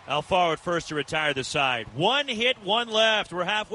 Alfaro at first to retire the side. One hit, one left. We're halfway.